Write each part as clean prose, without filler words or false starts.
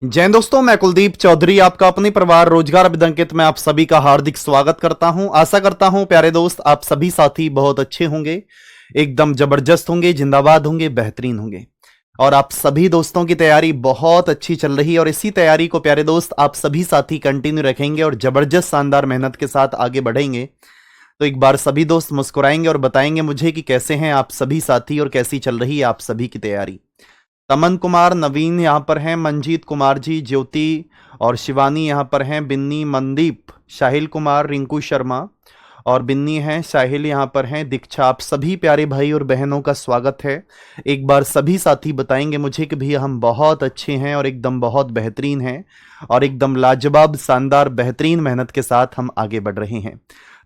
जय दोस्तों, मैं कुलदीप चौधरी आपका अपने परिवार रोजगार अभिदंकित में आप सभी का हार्दिक स्वागत करता हूं। आशा करता हूं प्यारे दोस्त आप सभी साथी बहुत अच्छे होंगे, एकदम जबरदस्त होंगे, जिंदाबाद होंगे, बेहतरीन होंगे और आप सभी दोस्तों की तैयारी बहुत अच्छी चल रही है और इसी तैयारी को प्यारे दोस्त आप सभी साथी कंटिन्यू रखेंगे और जबरदस्त शानदार मेहनत के साथ आगे बढ़ेंगे। तो एक बार सभी दोस्त मुस्कुराएंगे और बताएंगे मुझे कि कैसे हैं आप सभी साथी और कैसी चल रही है आप सभी की तैयारी। तमन कुमार, नवीन यहां पर हैं, मंजीत कुमार जी, ज्योति और शिवानी यहां पर हैं, बिन्नी, मनदीप, साहिल कुमार, रिंकू शर्मा और बिन्नी हैं, साहिल यहां पर हैं, दीक्षा। आप सभी प्यारे भाई और बहनों का स्वागत है। एक बार सभी साथी बताएंगे मुझे कि भैया हम बहुत अच्छे हैं और एकदम बहुत बेहतरीन हैं और एकदम लाजवाब शानदार बेहतरीन मेहनत के साथ हम आगे बढ़ रहे हैं।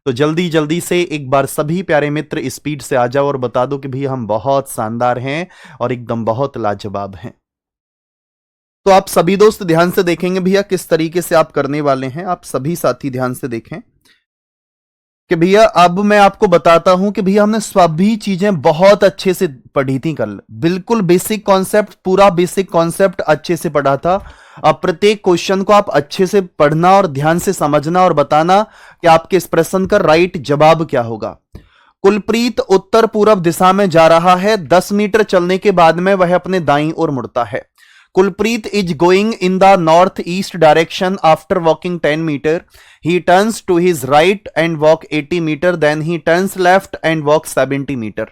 तो जल्दी जल्दी से एक बार सभी प्यारे मित्र स्पीड से आ जाओ और बता दो कि भैया हम बहुत शानदार हैं और एकदम बहुत लाजवाब हैं। तो आप सभी दोस्त ध्यान से देखेंगे भैया किस तरीके से आप करने वाले हैं। आप सभी साथी ध्यान से देखें कि भैया अब मैं आपको बताता हूं कि भैया हमने सभी चीजें बहुत अच्छे से पढ़ी थी कल, बिल्कुल बेसिक कॉन्सेप्ट, पूरा बेसिक कॉन्सेप्ट अच्छे से पढ़ा था। अब प्रत्येक क्वेश्चन को आप अच्छे से पढ़ना और ध्यान से समझना और बताना कि आपके इस प्रश्न का राइट जवाब क्या होगा। कुलप्रीत उत्तर पूर्व दिशा में जा रहा है, 10 मीटर चलने के बाद में वह अपने दाईं ओर मुड़ता है। Kulpreet is going in the northeast direction after walking 10 meter. He turns to his right and walk 80 meter. Then he turns left and walks 70 meter.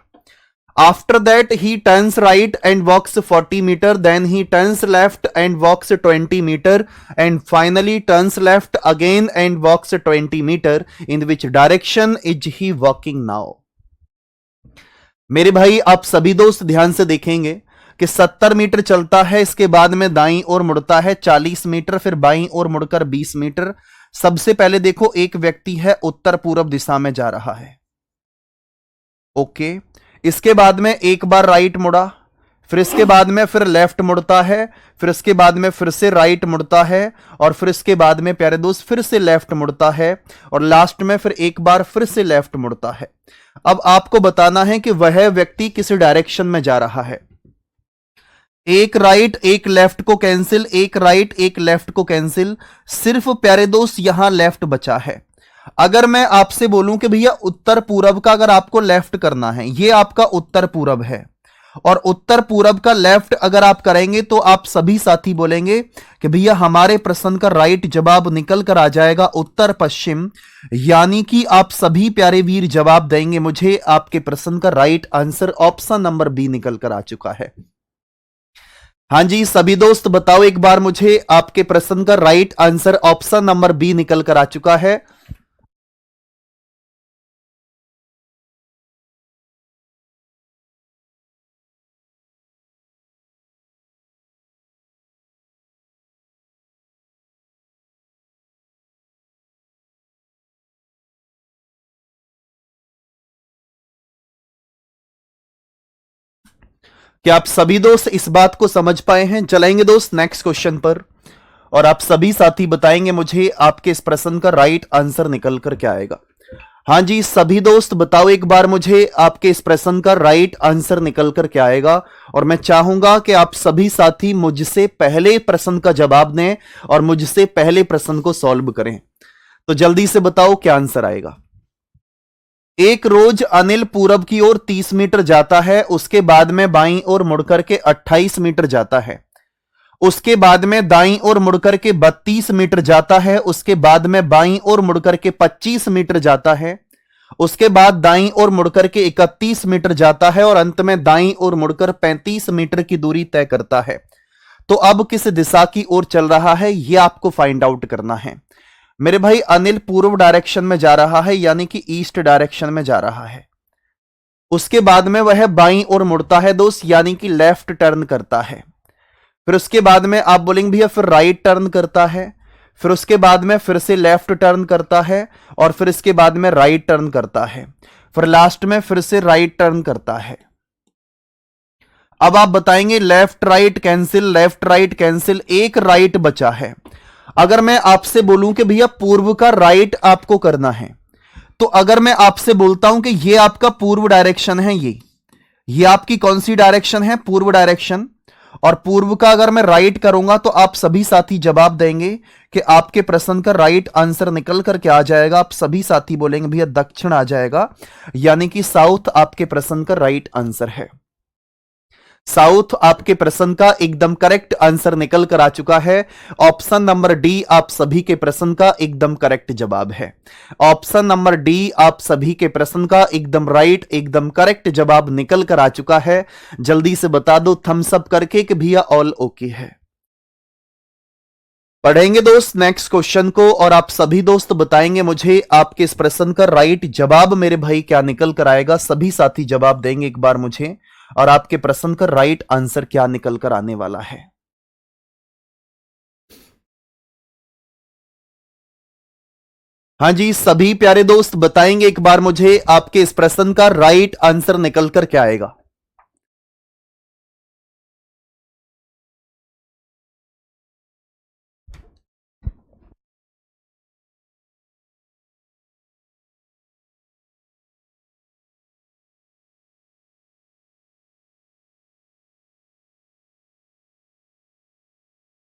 After that, he turns right and walks 40 meter. Then he turns left and walks 20 meter. And finally turns left again and walks 20 meter. In which direction is he walking now? मेरे भाई आप सभी दोस्त ध्यान से देखेंगे कि 70 metre चलता है, इसके बाद में दाईं ओर मुड़ता है 40 मीटर, फिर बाईं ओर मुड़कर 20 मीटर। सबसे पहले देखो एक व्यक्ति है उत्तर पूर्व दिशा में जा रहा है, ओके। इसके बाद में एक बार राइट मुड़ा, फिर इसके बाद में फिर लेफ्ट मुड़ता है, फिर इसके बाद में फिर से राइट मुड़ता है और फिर इसके बाद में प्यारे दोस्त फिर से लेफ्ट मुड़ता है और लास्ट में फिर एक बार फिर से लेफ्ट मुड़ता है। अब आपको बताना है कि वह व्यक्ति किस डायरेक्शन में जा रहा है। एक राइट एक लेफ्ट को कैंसिल, एक राइट एक लेफ्ट को कैंसिल, सिर्फ प्यारे दोस्त यहां लेफ्ट बचा है। अगर मैं आपसे बोलूं कि भैया उत्तर पूरब का अगर आपको लेफ्ट करना है, ये आपका उत्तर पूरब है और उत्तर पूरब का लेफ्ट अगर आप करेंगे तो आप सभी साथी बोलेंगे कि भैया हमारे प्रश्न का राइट जवाब निकल कर आ जाएगा उत्तर पश्चिम, यानी कि आप सभी प्यारे वीर जवाब देंगे मुझे आपके प्रश्न का right answer option number B निकल कर आ चुका है। हां जी सभी दोस्त बताओ एक बार मुझे आपके प्रश्न का right answer option number B निकल कर आ चुका है। क्या आप सभी दोस्त इस बात को समझ पाए हैं? चलेंगे दोस्त नेक्स्ट क्वेश्चन पर और आप सभी साथी बताएंगे मुझे आपके इस प्रश्न का राइट आंसर निकल कर क्या आएगा। हां जी सभी दोस्त बताओ एक बार मुझे आपके इस प्रश्न का राइट आंसर निकल कर क्या आएगा और मैं चाहूंगा कि आप सभी साथी मुझसे पहले प्रश्न का जवाब दें और मुझसे पहले प्रश्न को सॉल्व करें। तो जल्दी से बताओ क्या आंसर आएगा। एक रोज अनिल पूरब की ओर 30 मीटर जाता है, उसके बाद में बाईं ओर मुड़कर के 28 मीटर जाता है, उसके बाद में दाईं ओर मुड़कर के 32 मीटर जाता है, उसके बाद में बाईं ओर मुड़कर के 25 मीटर जाता है, उसके बाद दाईं ओर मुड़कर के 31 मीटर जाता है और अंत में दाईं ओर मुड़कर 35 मीटर की दूरी तय करता है। तो अब किस दिशा की ओर चल रहा है यह आपको फाइंड आउट करना है। मेरे भाई अनिल पूर्व डायरेक्शन में जा रहा है, यानी कि ईस्ट डायरेक्शन में जा रहा है। उसके बाद में वह बाईं ओर मुड़ता है दोस्त, यानी कि लेफ्ट टर्न करता है। फिर उसके बाद में आप बोलेंगे भैया फिर राइट टर्न करता है, फिर उसके बाद में फिर से लेफ्ट टर्न करता है और फिर इसके बाद में राइट टर्न करता है, फिर लास्ट में फिर से राइट टर्न करता है। अब आप बताएंगे left right cancel, left right cancel, एक राइट बचा है। अगर मैं आपसे बोलूं कि भैया पूर्व का राइट आपको करना है, तो अगर मैं आपसे बोलता हूं कि ये आपका पूर्व डायरेक्शन है, ये आपकी कौन सी डायरेक्शन है? पूर्व डायरेक्शन। और पूर्व का अगर मैं राइट करूंगा तो आप सभी साथी जवाब देंगे कि आपके प्रश्न का राइट आंसर निकल करके आ जाएगा। आप सभी साथी बोलेंगे भैया दक्षिण आ जाएगा, यानी कि साउथ आपके प्रश्न का राइट आंसर है। साउथ आपके प्रश्न का एकदम करेक्ट आंसर निकल कर आ चुका है। ऑप्शन नंबर डी आप सभी के प्रश्न का एकदम करेक्ट जवाब है। ऑप्शन नंबर डी आप सभी के प्रश्न का एकदम राइट, एकदम करेक्ट जवाब निकल कर आ चुका है। जल्दी से बता दो थम्स अप करके कि भैया ऑल ओके है। पढ़ेंगे दोस्त नेक्स्ट क्वेश्चन को और आप सभी दोस्त बताएंगे मुझे आपके इस प्रश्न का राइट जवाब मेरे भाई क्या निकल कर आएगा। सभी साथी जवाब देंगे एक बार मुझे, और आपके प्रश्न का राइट आंसर क्या निकल कर आने वाला है। हां जी, सभी प्यारे दोस्त बताएंगे एक बार मुझे आपके इस प्रश्न का राइट आंसर निकल कर क्या आएगा।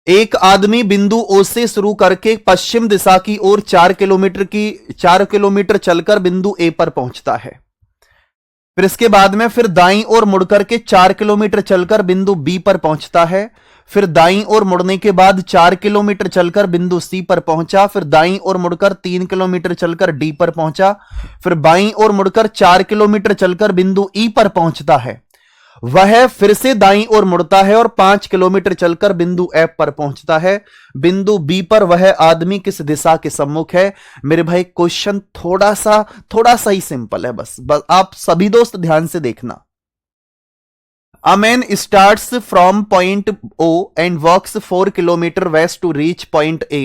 एक आदमी बिंदु ओ से शुरू करके पश्चिम दिशा की ओर 4 किलोमीटर चलकर बिंदु ए पर पहुंचता है। फिर इसके बाद में फिर दाईं ओर मुड़कर के 4 किलोमीटर चलकर बिंदु बी पर पहुंचता है। फिर दाईं ओर मुड़ने के बाद 4 किलोमीटर चलकर बिंदु सी पर पहुंचा। फिर दाईं ओर मुड़कर 3 किलोमीटर चलकर डी पर पहुंचा। फिर बाईं ओर मुड़कर 4 किलोमीटर चलकर बिंदु ई पर पहुंचता है। वह फिर से दाईं ओर मुड़ता है और 5 किलोमीटर चलकर बिंदु एफ पर पहुंचता है। बिंदु बी पर वह आदमी किस दिशा के सम्मुख है। मेरे भाई क्वेश्चन थोड़ा सा ही सिंपल है, बस आप सभी दोस्त ध्यान से देखना। A man starts from point O and walks 4 kilometers west to reach point A,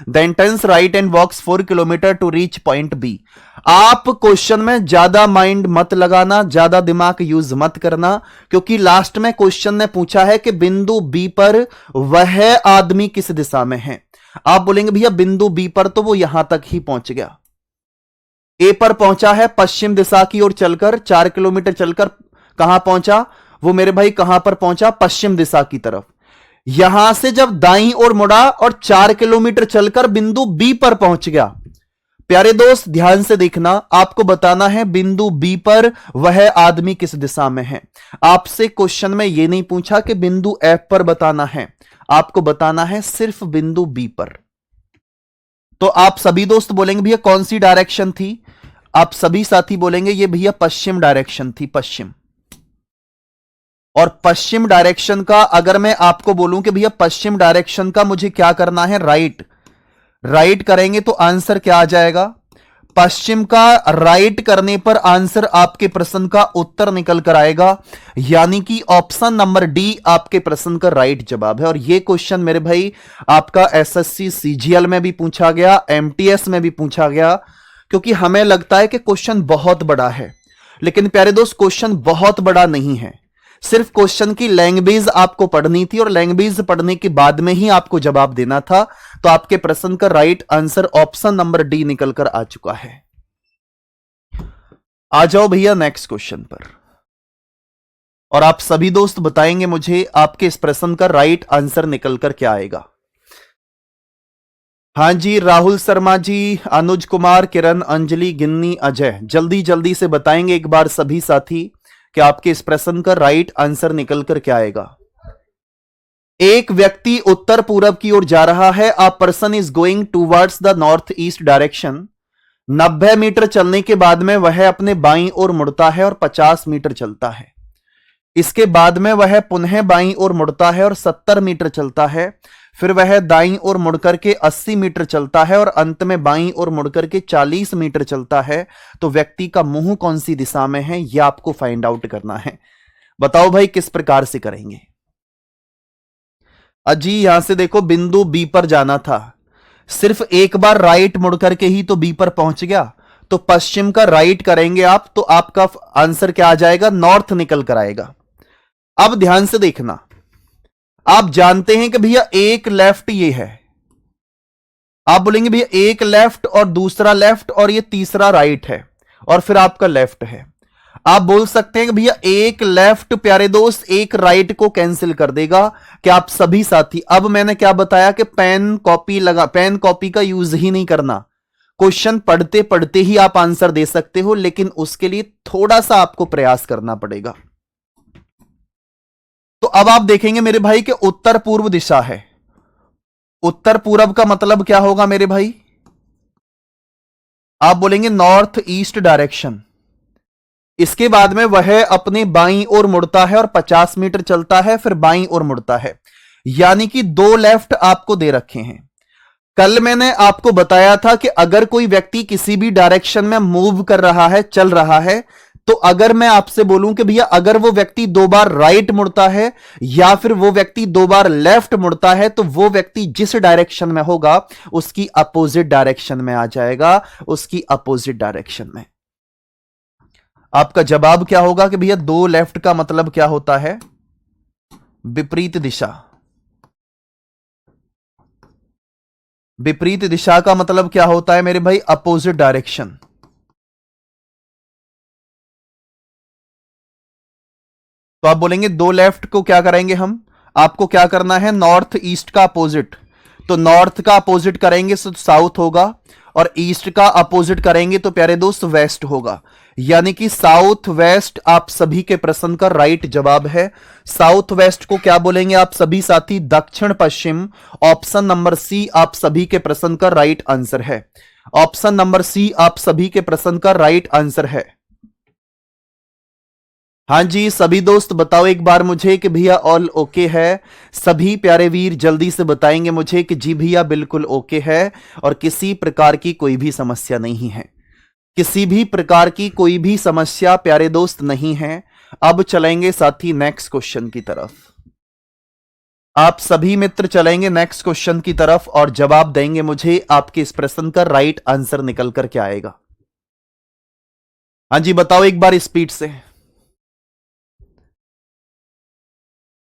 then turns right and walks 4 kilometers to reach point B. आप क्वेश्चन में ज्यादा माइंड मत लगाना, ज्यादा दिमाग यूज मत करना, क्योंकि लास्ट में क्वेश्चन ने पूछा है कि बिंदु बी पर वह आदमी किस दिशा में है। आप बोलेंगे भैया बिंदु बी पर तो वो यहां तक ही पहुंच गया। ए पर पहुंचा है पश्चिम दिशा की ओर चलकर, 4 किलोमीटर चलकर कहां पहुंचा वो मेरे भाई, कहां पर पहुंचा पश्चिम दिशा की तरफ। यहां से जब दाईं ओर मुड़ा और 4 किलोमीटर चलकर बिंदु बी पर पहुंच गया। प्यारे दोस्त ध्यान से देखना, आपको बताना है बिंदु बी पर वह आदमी किस दिशा में है। आपसे क्वेश्चन में यह नहीं पूछा कि बिंदु एफ पर बताना है, आपको बताना है सिर्फ बिंदु बी पर। तो आप सभी दोस्त बोलेंगे भैया कौन सी डायरेक्शन थी। आप सभी साथी बोलेंगे ये भैया पश्चिम डायरेक्शन थी, पश्चिम। और पश्चिम डायरेक्शन का अगर मैं आपको बोलूं कि भैया पश्चिम डायरेक्शन का मुझे क्या करना है, राइट करेंगे तो आंसर क्या आ जाएगा। पश्चिम का राइट करने पर आंसर आपके प्रश्न का उत्तर निकल कर आएगा, यानी कि ऑप्शन नंबर डी आपके प्रश्न का राइट जवाब है। और यह क्वेश्चन मेरे भाई आपका एसएससी सीजीएल में भी पूछा गया, एमटीएस में भी पूछा गया, क्योंकि हमें लगता है कि क्वेश्चन बहुत बड़ा है, लेकिन प्यारे दोस्त क्वेश्चन बहुत बड़ा नहीं है। सिर्फ क्वेश्चन की लैंग्वेज आपको पढ़नी थी और लैंग्वेज पढ़ने के बाद में ही आपको जवाब देना था। तो आपके प्रश्न का right answer option number D निकल कर आ चुका है। आ जाओ भैया नेक्स्ट क्वेश्चन पर, और आप सभी दोस्त बताएंगे मुझे आपके इस प्रश्न का राइट आंसर निकल कर क्या आएगा। हां जी, राहुल शर्मा जी, अनुज कुमार, किरण, अंजलि, गिन्नी, अजय, जल्दी जल्दी से बताएंगे एक बार सभी साथी कि आपके इस प्रश्न का राइट आंसर निकल कर क्या आएगा। एक व्यक्ति उत्तर पूर्व की ओर जा रहा है। A person is going towards the north east direction. 90 metre चलने के बाद में वह अपने बाईं ओर मुड़ता है और 50 मीटर चलता है। इसके बाद में वह पुनः बाईं ओर मुड़ता है और 70 मीटर चलता है। फिर वह दाईं ओर मुड़कर के 80 मीटर चलता है और अंत में बाईं ओर मुड़कर के 40 मीटर चलता है। तो व्यक्ति का मुंह कौन सी दिशा में है यह आपको फाइंड आउट करना है। बताओ भाई किस प्रकार से करेंगे। अजी यहां से देखो बिंदु बी पर जाना था, सिर्फ एक बार राइट मुड़ करके ही तो बी पर पहुंच गया। तो पश्चिम का राइट करेंगे आप तो आपका आंसर क्या आ जाएगा, नॉर्थ निकल कर आएगा। अब ध्यान से देखना, आप जानते हैं कि भैया एक लेफ्ट ये है, आप बोलेंगे भैया एक लेफ्ट और दूसरा लेफ्ट और ये तीसरा राइट है और फिर आपका लेफ्ट है। आप बोल सकते हैं कि भैया एक लेफ्ट प्यारे दोस्त एक राइट को कैंसिल कर देगा। कि आप सभी साथी, अब मैंने क्या बताया कि पेन कॉपी का यूज ही नहीं करना। क्वेश्चन पढ़ते पढ़ते ही आप आंसर दे सकते हो, लेकिन उसके लिए थोड़ा सा आपको प्रयास करना पड़ेगा। तो अब आप देखेंगे मेरे भाई कि उत्तर पूर्व दिशा है। उत्तर पूरब का मतलब क्या होगा मेरे भाई? आप बोलेंगे नॉर्थ ईस्ट डायरेक्शन। इसके बाद में वह अपने बाईं ओर मुड़ता है और 50 मीटर चलता है, फिर बाईं ओर मुड़ता है। यानी कि दो लेफ्ट आपको दे रखे हैं। कल मैंने आपको बताया था कि अगर कोई व्यक्ति किसी भी डायरेक्शन में मूव कर रहा है, चल रहा है, तो अगर मैं आपसे बोलूं कि भैया अगर वो व्यक्ति दो बार राइट मुड़ता है या फिर वो व्यक्ति दो बार लेफ्ट मुड़ता है, तो वो व्यक्ति जिस डायरेक्शन में होगा उसकी अपोजिट डायरेक्शन में आ जाएगा, उसकी अपोजिट डायरेक्शन में। आपका जवाब क्या होगा कि भैया दो लेफ्ट का मतलब क्या होता है? विपरीत दिशा। विपरीत दिशा का मतलब क्या होता है मेरे भाई? Opposite direction. तो आप बोलेंगे दो लेफ्ट को क्या करेंगे हम? आपको क्या करना है? नॉर्थ ईस्ट का अपोजिट। तो नॉर्थ का अपोजिट करेंगे तो साउथ होगा, और ईस्ट का अपोजिट करेंगे तो प्यारे दोस्त वेस्ट होगा। यानी कि साउथ वेस्ट आप सभी के प्रश्न का राइट जवाब है। साउथ वेस्ट को क्या बोलेंगे आप सभी साथी? दक्षिण पश्चिम। ऑप्शन नंबर सी आप सभी के प्रश्न का राइट आंसर है। ऑप्शन नंबर सी आप सभी के प्रश्न का राइट आंसर है। हाँ जी, सभी दोस्त बताओ एक बार मुझे कि भैया ऑल ओके है। सभी प्यारे वीर जल्दी से बताएंगे मुझे कि जी भैया बिल्कुल ओके है और किसी प्रकार की कोई भी समस्या नहीं है। किसी भी प्रकार की कोई भी समस्या प्यारे दोस्त नहीं है। अब चलेंगे साथी नेक्स्ट क्वेश्चन की तरफ। आप सभी मित्र चलेंगे नेक्स्ट क्वेश्चन की तरफ और जवाब देंगे मुझे आपके इस प्रश्न का राइट आंसर निकल कर क्या आएगा। हाँ जी, बताओ एक बार स्पीड से,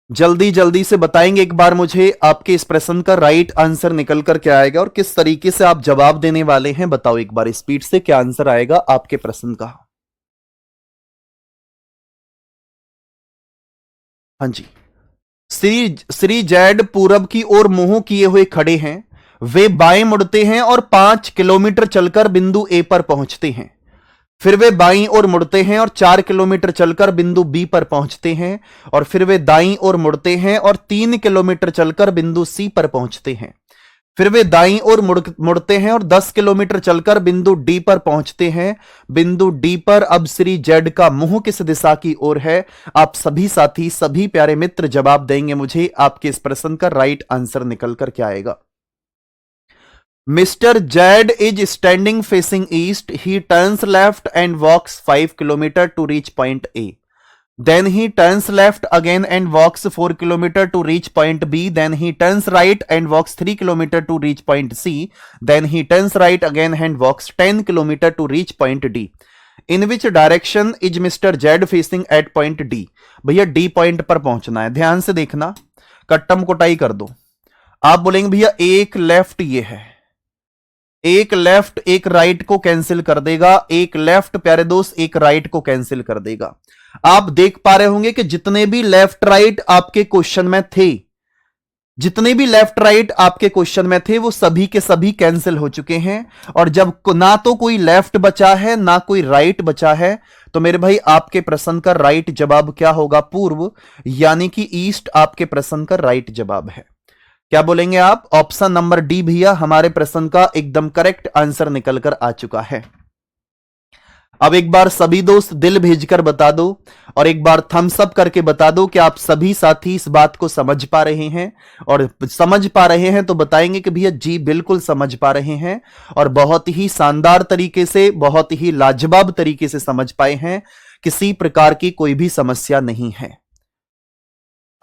जल्दी जल्दी से बताएंगे एक बार मुझे आपके इस प्रश्न का राइट आंसर निकल कर क्या आएगा और किस तरीके से आप जवाब देने वाले हैं। बताओ एक बार स्पीड से क्या आंसर आएगा आपके प्रश्न का। हाँ जी, श्री श्री जैड पूरब की ओर मुंह किए हुए खड़े हैं। वे बाएं मुड़ते हैं और 5 किलोमीटर चलकर बिंदु ए पर पहुंचते हैं। फिर वे बाईं ओर मुड़ते हैं और 4 किलोमीटर चलकर बिंदु बी पर पहुंचते हैं। और फिर वे दाईं ओर मुड़ते हैं और 3 किलोमीटर चलकर बिंदु सी पर पहुंचते हैं। फिर वे दाईं ओर मुड़ते हैं और 10 किलोमीटर चलकर बिंदु डी पर पहुंचते हैं। बिंदु डी पर अब श्री जेड का मुंह किस दिशा की ओर है? आप सभी साथी, सभी प्यारे मित्र जवाब देंगे मुझे आपके इस प्रश्न का राइट आंसर निकल कर क्या आएगा। Mr. Jad is standing facing east. He turns left and walks 5 kilometers to reach point A. Then he turns left again and walks 4 kilometers to reach point B. Then he turns right and walks 3 kilometers to reach point C. Then he turns right again and walks 10 kilometers to reach point D. In which direction is Mr. Jad facing at point D? भैया D point पर पहुंचना है, ध्यान से देखना, कट्टम कोटाई कर दो। आप बोलेंगे भैया एक लेफ्ट ये है, एक लेफ्ट एक राइट को कैंसिल कर देगा, एक लेफ्ट प्यारे दोस्त एक राइट को कैंसिल कर देगा। आप देख पा रहे होंगे कि जितने भी लेफ्ट राइट आपके क्वेश्चन में थे, जितने भी लेफ्ट राइट आपके क्वेश्चन में थे वो सभी के सभी कैंसिल हो चुके हैं। और जब ना तो कोई लेफ्ट बचा है ना कोई राइट बचा है, तो मेरे भाई आपके प्रश्न का राइट जवाब क्या होगा? पूर्व, यानी कि ईस्ट आपके प्रश्न का राइट जवाब है। क्या बोलेंगे आप? ऑप्शन नंबर डी भैया हमारे प्रश्न का एकदम करेक्ट आंसर निकल कर आ चुका है। अब एक बार सभी दोस्त दिल भेजकर बता दो और एक बार थम्स अप करके बता दो कि आप सभी साथी इस बात को समझ पा रहे हैं। और समझ पा रहे हैं तो बताएंगे कि भैया जी बिल्कुल समझ पा रहे हैं और बहुत ही शानदार तरीके से, बहुत ही लाजवाब तरीके से समझ पाए हैं। किसी प्रकार की कोई भी समस्या नहीं है।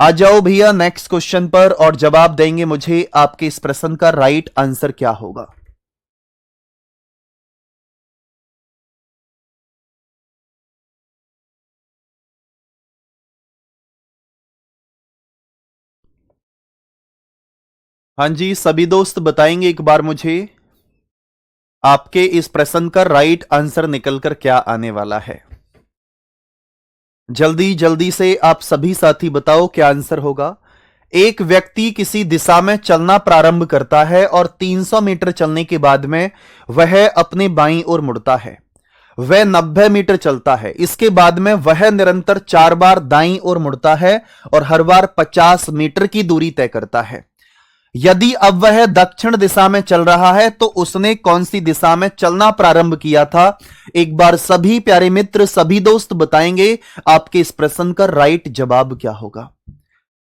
आ जाओ भैया नेक्स्ट क्वेश्चन पर और जवाब देंगे मुझे आपके इस प्रश्न का राइट आंसर क्या होगा। हाँ जी, सभी दोस्त बताएंगे एक बार मुझे आपके इस प्रश्न का राइट आंसर निकलकर क्या आने वाला है। जल्दी जल्दी से आप सभी साथी बताओ क्या आंसर होगा। एक व्यक्ति किसी दिशा में चलना प्रारंभ करता है और 300 मीटर चलने के बाद में वह अपने बाईं ओर मुड़ता है। वह 90 मीटर चलता है, इसके बाद में वह निरंतर 4 बार दाईं ओर मुड़ता है और हर बार 50 मीटर की दूरी तय करता है। यदि अब वह दक्षिण दिशा में चल रहा है तो उसने कौन सी दिशा में चलना प्रारंभ किया था? एक बार सभी प्यारे मित्र, सभी दोस्त बताएंगे आपके इस प्रश्न का राइट जवाब क्या होगा।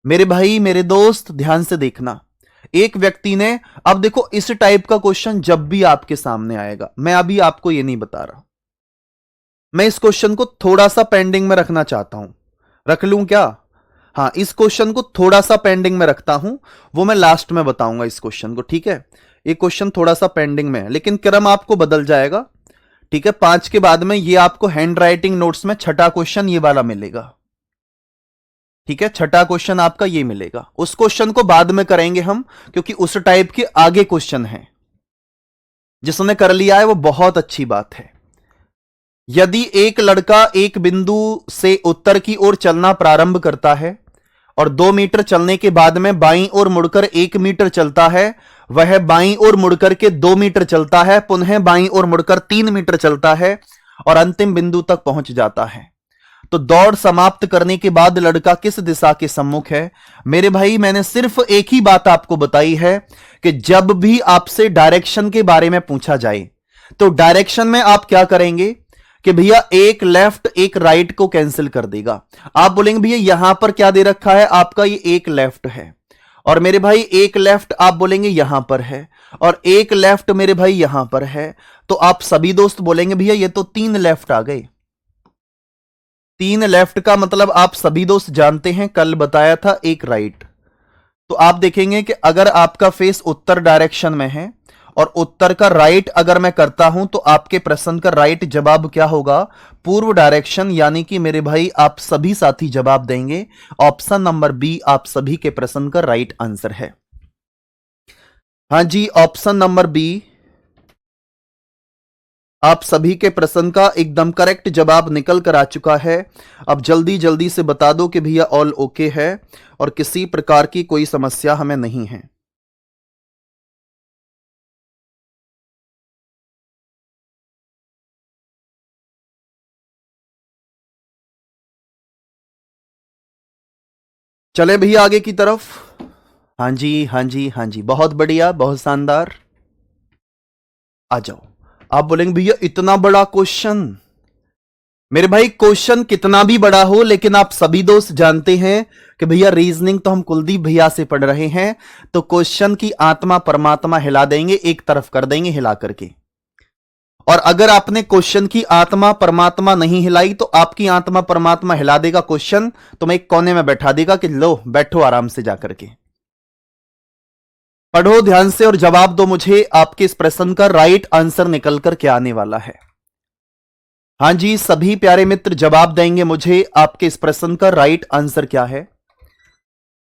मेरे भाई, मेरे दोस्त, ध्यान से देखना। एक व्यक्ति ने, अब देखो इस टाइप का क्वेश्चन जब भी आपके सामने आएगा, मैं अभी आपको यह नहीं बता रहा, मैं इस क्वेश्चन को थोड़ा सा पेंडिंग में रखना चाहता हूं। रख लूं क्या? हाँ, इस क्वेश्चन को थोड़ा सा पेंडिंग में रखता हूं, वो मैं लास्ट में बताऊंगा इस क्वेश्चन को, ठीक है। ये क्वेश्चन थोड़ा सा पेंडिंग में है, लेकिन क्रम आपको बदल जाएगा, ठीक है। 5 के बाद में ये आपको हैंड राइटिंग नोट्स में छठा क्वेश्चन ये वाला मिलेगा, ठीक है। छठा क्वेश्चन आपका ये मिलेगा। उस क्वेश्चन को बाद में करेंगे हम, क्योंकि उस टाइप के आगे क्वेश्चन है। जिसने कर लिया है वो बहुत अच्छी बात है। यदि एक लड़का एक बिंदु से उत्तर की ओर चलना प्रारंभ करता है और 2 मीटर चलने के बाद में बाईं ओर मुड़कर 1 मीटर चलता है, वह बाईं ओर मुड़कर के 2 मीटर चलता है, पुनः बाईं ओर मुड़कर 3 मीटर चलता है और अंतिम बिंदु तक पहुंच जाता है, तो दौड़ समाप्त करने के बाद लड़का किस दिशा के सम्मुख है? मेरे भाई, मैंने सिर्फ एक ही बात आपको बताई है कि जब भी आपसे डायरेक्शन के बारे में पूछा जाए तो डायरेक्शन में आप क्या करेंगे कि भैया एक लेफ्ट एक राइट को कैंसिल कर देगा। आप बोलेंगे भैया यहां पर क्या दे रखा है आपका, ये एक लेफ्ट है, और मेरे भाई एक लेफ्ट आप बोलेंगे यहां पर है, और एक लेफ्ट मेरे भाई यहां पर है, तो आप सभी दोस्त बोलेंगे भैया ये तो 3 लेफ्ट आ गए। 3 लेफ्ट का मतलब आप सभी दोस्त जानते हैं, कल बताया था एक राइट। तो आप देखेंगे कि अगर आपका फेस उत्तर डायरेक्शन में है और उत्तर का राइट अगर मैं करता हूं तो आपके प्रश्न का राइट जवाब क्या होगा? पूर्व डायरेक्शन। यानी कि मेरे भाई आप सभी साथी जवाब देंगे ऑप्शन नंबर बी आप सभी के प्रश्न का राइट आंसर है। हां जी, ऑप्शन नंबर बी आप सभी के प्रश्न का एकदम करेक्ट जवाब निकल कर आ चुका है। अब जल्दी जल्दी से बता दो कि भैया ऑल ओके है और किसी प्रकार की कोई समस्या हमें नहीं है। चले भैया आगे की तरफ। हाँ जी, हाँ जी, हाँ जी, बहुत बढ़िया, बहुत शानदार। आ जाओ। आप बोलेंगे भैया इतना बड़ा क्वेश्चन। मेरे भाई क्वेश्चन कितना भी बड़ा हो, लेकिन आप सभी दोस्त जानते हैं कि भैया रीजनिंग तो हम कुलदीप भैया से पढ़ रहे हैं, तो क्वेश्चन की आत्मा परमात्मा हिला देंगे, एक तरफ कर देंगे हिला करके। और अगर आपने क्वेश्चन की आत्मा परमात्मा नहीं हिलाई तो आपकी आत्मा परमात्मा हिला देगा क्वेश्चन, तो मैं एक कोने में बैठा देगा कि लो बैठो आराम से जाकर के पढ़ो ध्यान से और जवाब दो मुझे, आपके इस प्रश्न का राइट आंसर निकलकर क्या आने वाला है। हां जी, सभी प्यारे मित्र जवाब देंगे मुझे, आपके इस प्रश्न का राइट आंसर क्या है।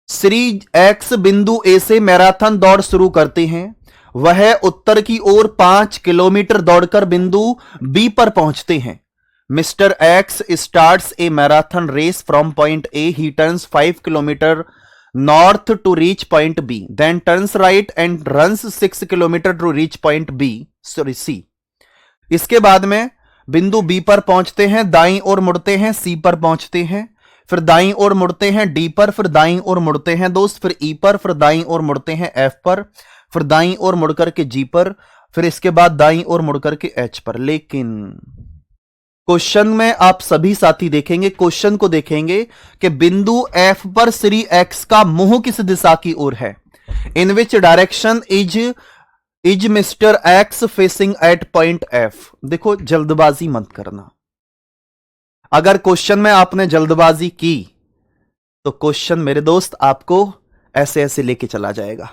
श्री एक्स बिंदु ए से मैराथन दौड़ शुरू करते हैं, वह उत्तर की ओर 5 किलोमीटर दौड़कर बिंदु बी पर पहुंचते हैं। Mister X starts a marathon race from point A, he turns 5 kilometre north to reach point B, then turns right and runs 6 kilometre to reach point B, sorry C। इसके बाद में बिंदु B पर पहुंचते हैं, दाईं ओर मुड़ते हैं, C पर पहुंचते हैं, फिर दाईं ओर मुड़ते हैं D पर, फिर दाईं ओर मुड़ते हैं दोस्त, फिर E पर, फिर दाईं ओर मुड़ते हैं F पर, फिर दाईं ओर मुड़कर के G पर, फिर इसके बाद दाईं ओर मुड़कर के H पर। लेकिन क्वेश्चन में आप सभी साथी देखेंगे, क्वेश्चन को देखेंगे कि बिंदु F पर श्री X का मुंह किस दिशा की ओर है। In which direction is mister X facing at point F। देखो जल्दबाजी मत करना, अगर क्वेश्चन में आपने जल्दबाजी की तो क्वेश्चन मेरे दोस्त आपको ऐसे ऐसे लेके चला जाएगा।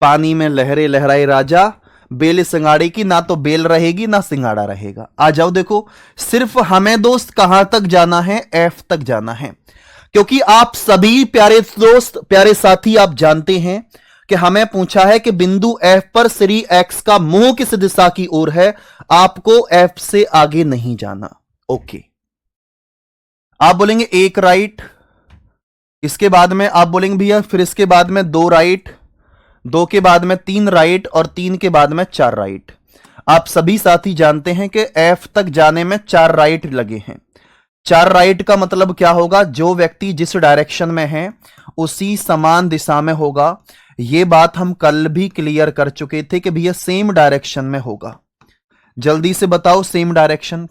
पानी में लहरे लहराए राजा, बेल सिंगाड़े की, ना तो बेल रहेगी ना सिंगाड़ा रहेगा। आ जाओ, देखो सिर्फ हमें दोस्त कहां तक जाना है? एफ तक जाना है, क्योंकि आप सभी प्यारे दोस्त प्यारे साथी आप जानते हैं कि हमें पूछा है कि बिंदु एफ पर श्री एक्स का मुंह किस दिशा की ओर है। आपको एफ से आगे नहीं जाना। ओके, आप बोलेंगे एक राइट, इसके बाद में आप बोलेंगे भैया फिर इसके बाद में दो राइट, दो के बाद में तीन राइट और तीन के बाद में चार राइट। आप सभी साथी जानते हैं कि एफ तक जाने में चार राइट लगे हैं। चार राइट का मतलब क्या होगा, जो व्यक्ति जिस डायरेक्शन में है उसी समान दिशा में होगा। यह बात हम कल भी क्लियर कर चुके थे कि भैया सेम डायरेक्शन में होगा। जल्दी से बताओ सेम डायरेक्शन,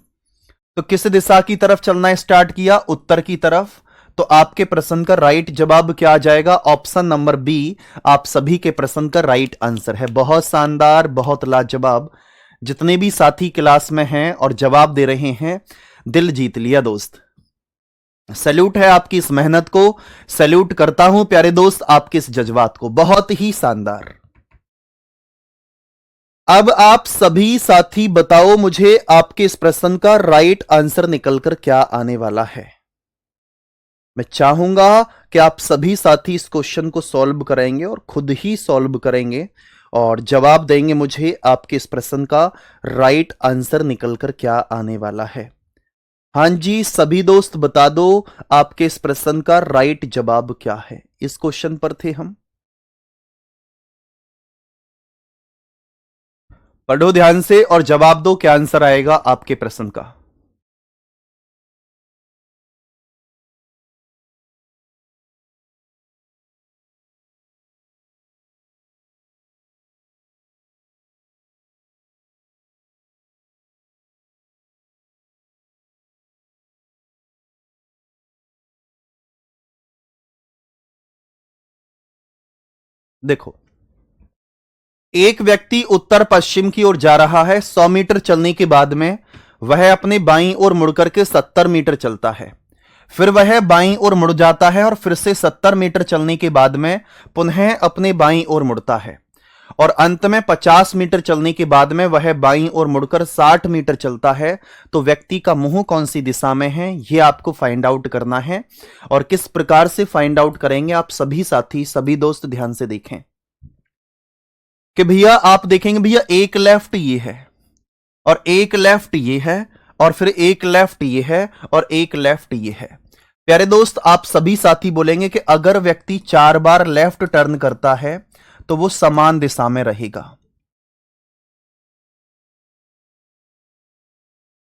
तो किस दिशा की तरफ चलना स्टार्ट किया, उत्तर की तरफ। तो आपके प्रश्न का राइट जवाब क्या आ जाएगा, ऑप्शन नंबर बी आप सभी के प्रश्न का राइट आंसर है। बहुत शानदार, बहुत लाजवाब। जितने भी साथी क्लास में हैं और जवाब दे रहे हैं, दिल जीत लिया दोस्त। सैल्यूट है आपकी इस मेहनत को, सैल्यूट करता हूं प्यारे दोस्त आपके इस जज्बात को, बहुत ही शानदार। अब आप सभी साथी बताओ मुझे आपके इस प्रश्न का राइट आंसर निकलकर क्या आने वाला है। मैं चाहूंगा कि आप सभी साथी इस क्वेश्चन को सॉल्व करेंगे और खुद ही सॉल्व करेंगे और जवाब देंगे मुझे आपके इस प्रश्न का राइट आंसर निकलकर क्या आने वाला है। हां जी, सभी दोस्त बता दो आपके इस प्रश्न का राइट जवाब क्या है। इस क्वेश्चन पर थे हम, पढ़ो ध्यान से और जवाब दो क्या आंसर आएगा आपके प्रश्न का। देखो, एक व्यक्ति उत्तर पश्चिम की ओर जा रहा है। 100 मीटर चलने के बाद में वह अपने बाईं ओर मुड़कर के 70 मीटर चलता है। फिर वह बाईं ओर मुड़ जाता है और फिर से 70 मीटर चलने के बाद में पुनः अपने बाईं ओर मुड़ता है और अंत में 50 मीटर चलने के बाद में वह बाईं ओर मुड़कर 60 मीटर चलता है। तो व्यक्ति का मुंह कौन सी दिशा में है, यह आपको फाइंड आउट करना है। और किस प्रकार से फाइंड आउट करेंगे आप सभी साथी, सभी दोस्त ध्यान से देखें कि भैया आप देखेंगे भैया एक लेफ्ट ये है और एक लेफ्ट ये है और फिर एक लेफ्ट ये है और एक लेफ्ट ये है। प्यारे दोस्त आप सभी साथी बोलेंगे कि अगर व्यक्ति 4 बार लेफ्ट टर्न करता है तो वो समान दिशा में रहेगा।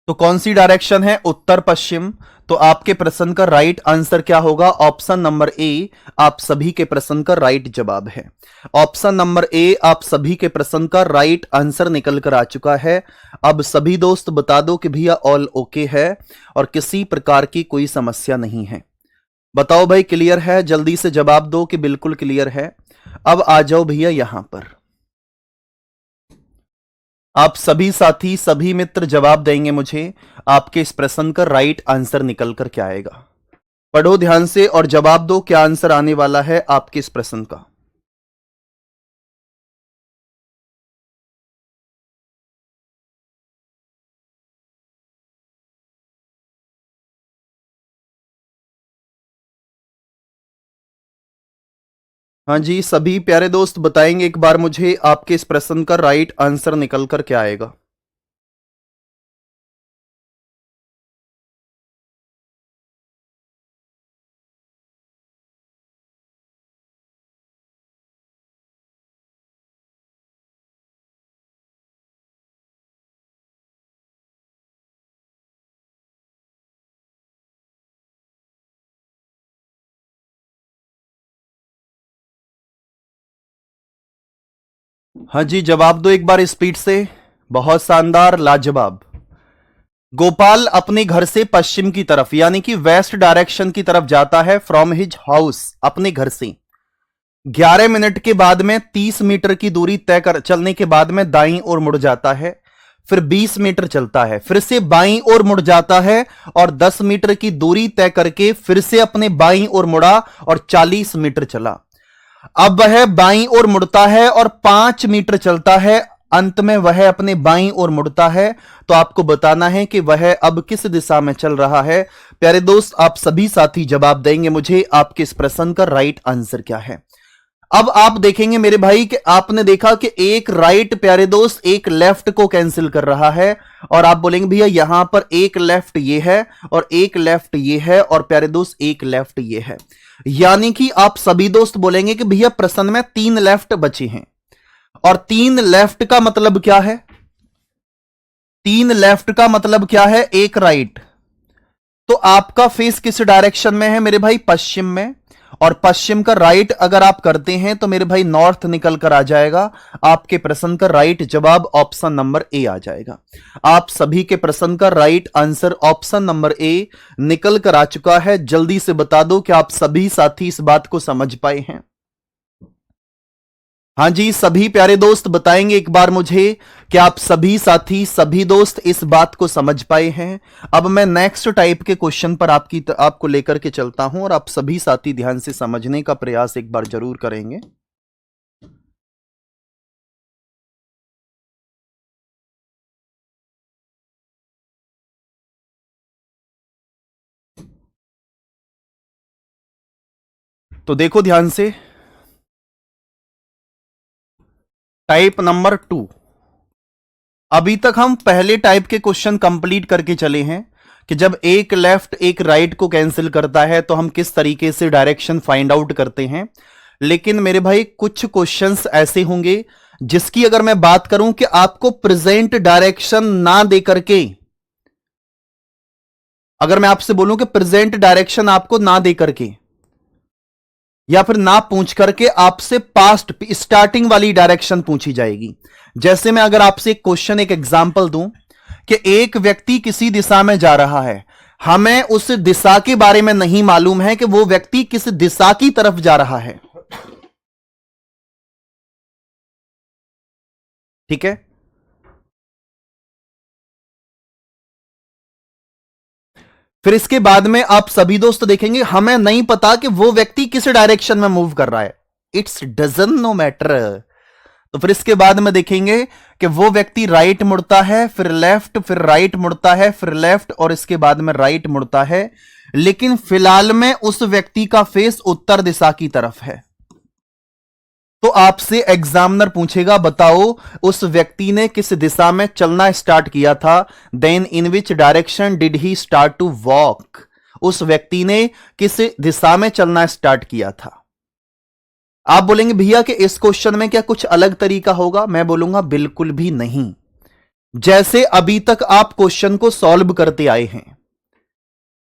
तो कौन सी डायरेक्शन है, उत्तर पश्चिम। तो आपके प्रश्न का राइट आंसर क्या होगा, ऑप्शन नंबर ए आप सभी के प्रश्न का राइट जवाब है। ऑप्शन नंबर ए आप सभी के प्रश्न का राइट आंसर निकल कर आ चुका है। अब सभी दोस्त बता दो कि भैया ऑल ओके है और किसी प्रकार की कोई समस्या नहीं है। बताओ भाई क्लियर है, जल्दी से जवाब दो कि बिल्कुल क्लियर है। अब आ जाओ भैया यहां पर, आप सभी साथी सभी मित्र जवाब देंगे मुझे आपके इस प्रश्न का राइट आंसर निकल कर क्या आएगा। पढ़ो ध्यान से और जवाब दो क्या आंसर आने वाला है आपके इस प्रश्न का। हाँ जी, सभी प्यारे दोस्त बताएंगे एक बार मुझे आपके इस प्रश्न का राइट आंसर निकल कर क्या आएगा। हाँ जी, जवाब दो एक बार स्पीड से। बहुत शानदार, लाजवाब। गोपाल अपने घर से पश्चिम की तरफ यानी कि वेस्ट डायरेक्शन की तरफ जाता है फ्रॉम हिज हाउस, अपने घर से। 11 मिनट के बाद में 30 मीटर की दूरी तय कर चलने के बाद में दाईं ओर मुड़ जाता है। फिर 20 मीटर चलता है, फिर से बाईं ओर मुड़ जाता है और 10 मीटर की दूरी तय करके फिर से अपने बाईं ओर मुड़ा और 40 मीटर चला। अब वह बाईं ओर मुड़ता है और 5 मीटर चलता है, अंत में वह अपने बाईं ओर मुड़ता है। तो आपको बताना है कि वह अब किस दिशा में चल रहा है। प्यारे दोस्त आप सभी साथी जवाब देंगे मुझे आपके इस प्रश्न का राइट आंसर क्या है। अब आप देखेंगे मेरे भाई कि आपने देखा कि एक राइट प्यारे दोस्त एक लेफ्ट को कैंसिल कर रहा है, और आप बोलेंगे भैया यहां पर एक लेफ्ट ये है और एक लेफ्ट ये है और प्यारे दोस्त एक लेफ्ट ये है, यानी कि आप सभी दोस्त बोलेंगे कि भैया प्रश्न में 3 लेफ्ट बचे हैं। और 3 लेफ्ट का मतलब क्या है? 3 लेफ्ट का मतलब क्या है? एक राइट। तो आपका फेस किस डायरेक्शन में है मेरे भाई? पश्चिम में। और पश्चिम का राइट अगर आप करते हैं तो मेरे भाई नॉर्थ निकल कर आ जाएगा। आपके प्रश्न का राइट जवाब ऑप्शन नंबर ए आ जाएगा। आप सभी के प्रश्न का right answer option number A निकल कर आ चुका है। जल्दी से बता दो कि आप सभी साथी इस बात को समझ पाए हैं? हां जी, सभी प्यारे दोस्त बताएंगे एक बार मुझे कि आप सभी साथी सभी दोस्त इस बात को समझ पाए हैं। अब मैं नेक्स्ट टाइप के क्वेश्चन पर आपको लेकर के चलता हूं और आप सभी साथी ध्यान से समझने का प्रयास एक बार जरूर करेंगे। तो देखो ध्यान से, टाइप नंबर 2। अभी तक हम पहले टाइप के क्वेश्चन कंप्लीट करके चले हैं कि जब एक लेफ्ट एक राइट को कैंसिल करता है तो हम किस तरीके से डायरेक्शन फाइंड आउट करते हैं। लेकिन मेरे भाई कुछ क्वेश्चंस ऐसे होंगे जिसकी अगर मैं बात करूं कि आपको प्रेजेंट डायरेक्शन ना दे करके, अगर मैं आपसे बोलूं कि प्रेजेंट डायरेक्शन आपको ना दे करके या फिर ना पूछ करके आपसे पास्ट स्टार्टिंग वाली डायरेक्शन पूछी जाएगी। जैसे मैं अगर आपसे एक क्वेश्चन एक एग्जांपल दूं कि एक व्यक्ति किसी दिशा में जा रहा है, हमें उस दिशा के बारे में नहीं मालूम है कि वो व्यक्ति किस दिशा की तरफ जा रहा है। ठीक है, फिर इसके बाद में आप सभी दोस्त देखेंगे हमें नहीं पता कि वो व्यक्ति किस डायरेक्शन में मूव कर रहा है। It's doesn't know matter. तो फिर इसके बाद में देखेंगे कि वो व्यक्ति राइट मुड़ता है, फिर लेफ्ट, फिर राइट मुड़ता है, फिर लेफ्ट, और इसके बाद में राइट मुड़ता है। लेकिन फिलहाल में उस व्यक्ति का फेस उत्तर दिशा की तरफ है। तो आपसे एग्जामिनर पूछेगा बताओ उस व्यक्ति ने किस दिशा में चलना स्टार्ट किया था। Then in which direction did he start to walk. उस व्यक्ति ने किस दिशा में चलना स्टार्ट किया था। आप बोलेंगे भैया कि इस क्वेश्चन में क्या कुछ अलग तरीका होगा? मैं बोलूंगा बिल्कुल भी नहीं। जैसे अभी तक आप क्वेश्चन को सॉल्व करते आए हैं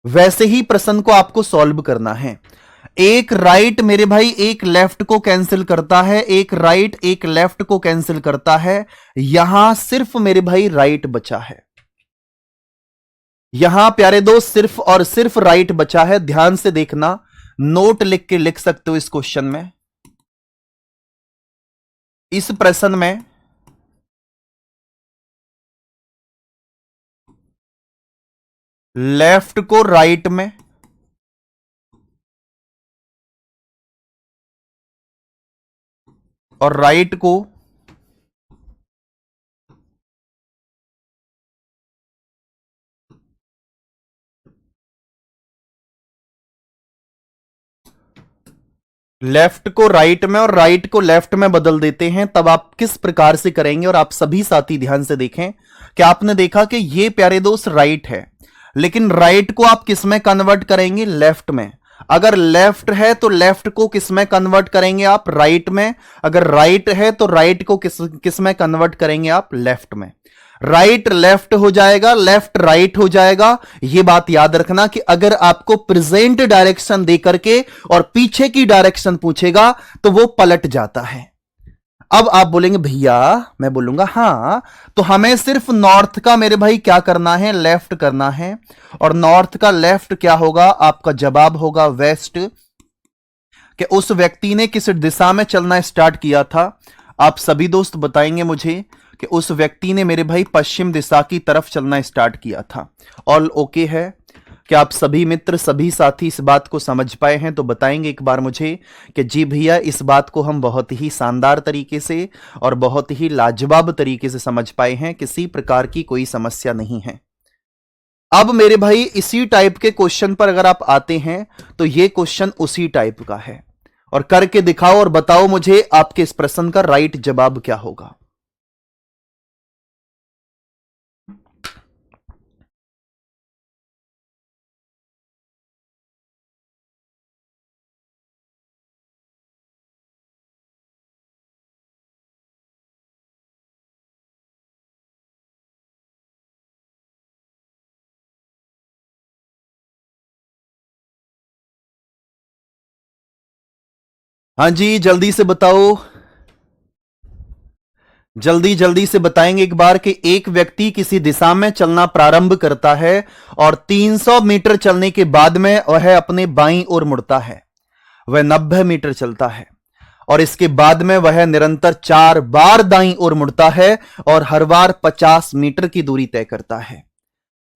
वैसे ही प्रश्न को आपको सॉल्व करना है। एक राइट मेरे भाई एक लेफ्ट को कैंसिल करता है, एक राइट एक लेफ्ट को कैंसिल करता है। यहां सिर्फ मेरे भाई राइट बचा है। यहां प्यारे दोस्त सिर्फ और सिर्फ राइट बचा है। ध्यान से देखना, नोट लिख के लिख सकते हो इस क्वेश्चन में। इस प्रश्न में लेफ्ट को राइट में और राइट को लेफ्ट को राइट में और राइट को लेफ्ट में बदल देते हैं, तब आप किस प्रकार से करेंगे। और आप सभी साथी ध्यान से देखें कि आपने देखा कि ये प्यारे दोस्त राइट है, लेकिन राइट को आप किस में कन्वर्ट करेंगे? लेफ्ट में। अगर लेफ्ट है तो लेफ्ट को किस में कन्वर्ट करेंगे आप? राइट में। अगर राइट है तो राइट को किस में कन्वर्ट करेंगे आप? लेफ्ट में। राइट लेफ्ट हो जाएगा, लेफ्ट राइट हो जाएगा। यह बात याद रखना कि अगर आपको प्रेजेंट डायरेक्शन देकर के और पीछे की डायरेक्शन पूछेगा तो वो पलट जाता है। अब आप बोलेंगे भैया, मैं बोलूंगा हां, तो हमें सिर्फ नॉर्थ का मेरे भाई क्या करना है? लेफ्ट करना है। और नॉर्थ का लेफ्ट क्या होगा? आपका जवाब होगा वेस्ट। कि उस व्यक्ति ने किस दिशा में चलना स्टार्ट किया था? आप सभी दोस्त बताएंगे मुझे कि उस व्यक्ति ने मेरे भाई पश्चिम दिशा की तरफ चलना स्टार्ट किया था। ऑल ओके है? कि आप सभी मित्र सभी साथी इस बात को समझ पाए हैं? तो बताएंगे एक बार मुझे कि जी भैया इस बात को हम बहुत ही शानदार तरीके से और बहुत ही लाजवाब तरीके से समझ पाए हैं, किसी प्रकार की कोई समस्या नहीं है। अब मेरे भाई इसी टाइप के क्वेश्चन पर अगर आप आते हैं तो ये क्वेश्चन उसी टाइप का है। और करके दिखाओ और बताओ मुझे आपके इस प्रश्न का राइट जवाब क्या होगा। हाँ जी, जल्दी से बताओ, जल्दी जल्दी से बताएंगे एक बार कि एक व्यक्ति किसी दिशा में चलना प्रारंभ करता है और 300 मीटर चलने के बाद में वह अपने बाईं ओर मुड़ता है। वह 90 मीटर चलता है और इसके बाद में वह निरंतर 4 बार दाईं ओर मुड़ता है और हर बार 50 मीटर की दूरी तय करता है।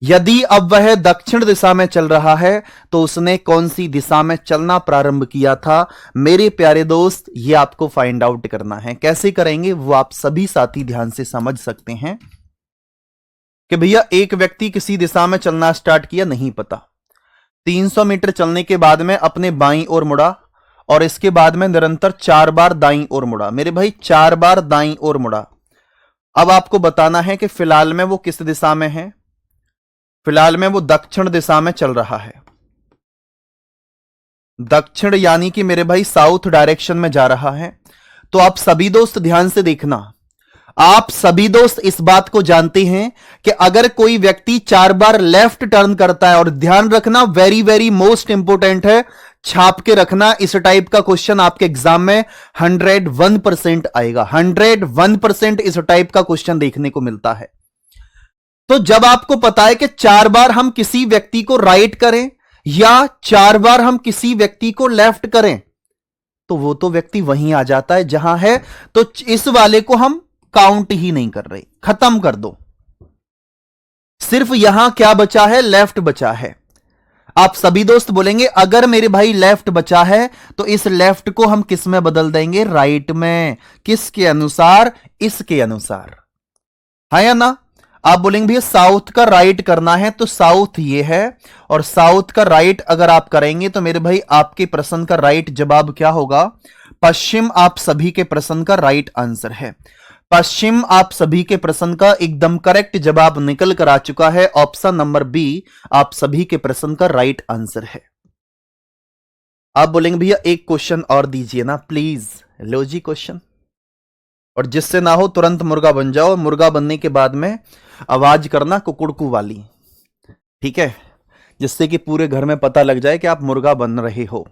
यदि अब वह दक्षिण दिशा में चल रहा है तो उसने कौन सी दिशा में चलना प्रारंभ किया था? मेरे प्यारे दोस्त, यह आपको फाइंड आउट करना है। कैसे करेंगे वो आप सभी साथी ध्यान से समझ सकते हैं कि भैया एक व्यक्ति किसी दिशा में चलना स्टार्ट किया, नहीं पता, 300 मीटर चलने के बाद में अपने बाईं ओर मुड़ा और इसके बाद में निरंतर 4 बार दाईं ओर मुड़ा। मेरे भाई 4 बार दाईं ओर मुड़ा। अब आपको बताना है कि फिलहाल में वो किस दिशा में है। फिलहाल में वो दक्षिण दिशा में चल रहा है। दक्षिण यानी कि मेरे भाई साउथ डायरेक्शन में जा रहा है। तो आप सभी दोस्त ध्यान से देखना, आप सभी दोस्त इस बात को जानते हैं कि अगर कोई व्यक्ति 4 बार लेफ्ट टर्न करता है, और ध्यान रखना, वेरी वेरी मोस्ट इंपोर्टेंट है, छाप के रखना, इस टाइप का क्वेश्चन आपके एग्जाम में 101% आएगा। 101% इस टाइप का क्वेश्चन देखने को मिलता है। तो जब आपको पता है कि 4 बार हम किसी व्यक्ति को राइट करें या 4 बार हम किसी व्यक्ति को लेफ्ट करें, तो वो तो व्यक्ति वहीं आ जाता है जहां है। तो इस वाले को हम काउंट ही नहीं कर रहे, खत्म कर दो। सिर्फ यहां क्या बचा है? लेफ्ट बचा है। आप सभी दोस्त बोलेंगे अगर मेरे भाई लेफ्ट बचा है तो इस लेफ्ट को हम किस में बदल देंगे? राइट में। किसके अनुसार? इसके अनुसार, है या ना? आप बोलेंगे भैया साउथ का राइट करना है, तो साउथ ये है और साउथ का राइट अगर आप करेंगे तो मेरे भाई आपके प्रश्न का राइट जवाब क्या होगा? पश्चिम आप सभी के प्रश्न का राइट आंसर है। पश्चिम आप सभी के प्रश्न का एकदम करेक्ट जवाब निकल कर आ चुका है। ऑप्शन नंबर बी आप सभी के प्रश्न का राइट आंसर है। आप बोलेंगे भैया एक क्वेश्चन और दीजिए ना प्लीज। लो जी क्वेश्चन, और जिससे ना हो तुरंत मुर्गा बन जाओ। मुर्गा बनने के बाद में आवाज करना कुकुड़कू वाली, ठीक है, जिससे कि पूरे घर में पता लग जाए कि आप मुर्गा बन रहे हो।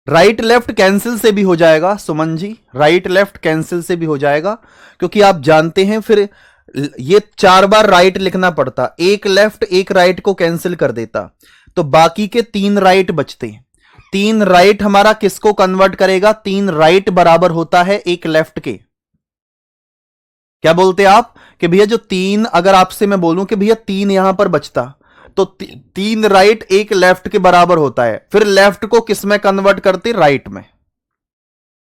राइट लेफ्ट कैंसिल से भी हो जाएगा Suman ji, right left cancel से भी हो जाएगा, क्योंकि आप जानते हैं फिर ये 4 बार राइट लिखना पड़ता, एक लेफ्ट एक राइट को कैंसिल कर देता, तो बाकी के 3 राइट बचते। 3 राइट हमारा किसको कन्वर्ट करेगा? 3 राइट बराबर होता है 1 लेफ्ट के। क्या बोलते आप कि भैया जो 3, अगर आपसे मैं बोलूं कि भैया 3 यहां पर बचता, तो 3 राइट 1 लेफ्ट के बराबर होता है। फिर लेफ्ट को किस में कन्वर्ट करते? राइट में।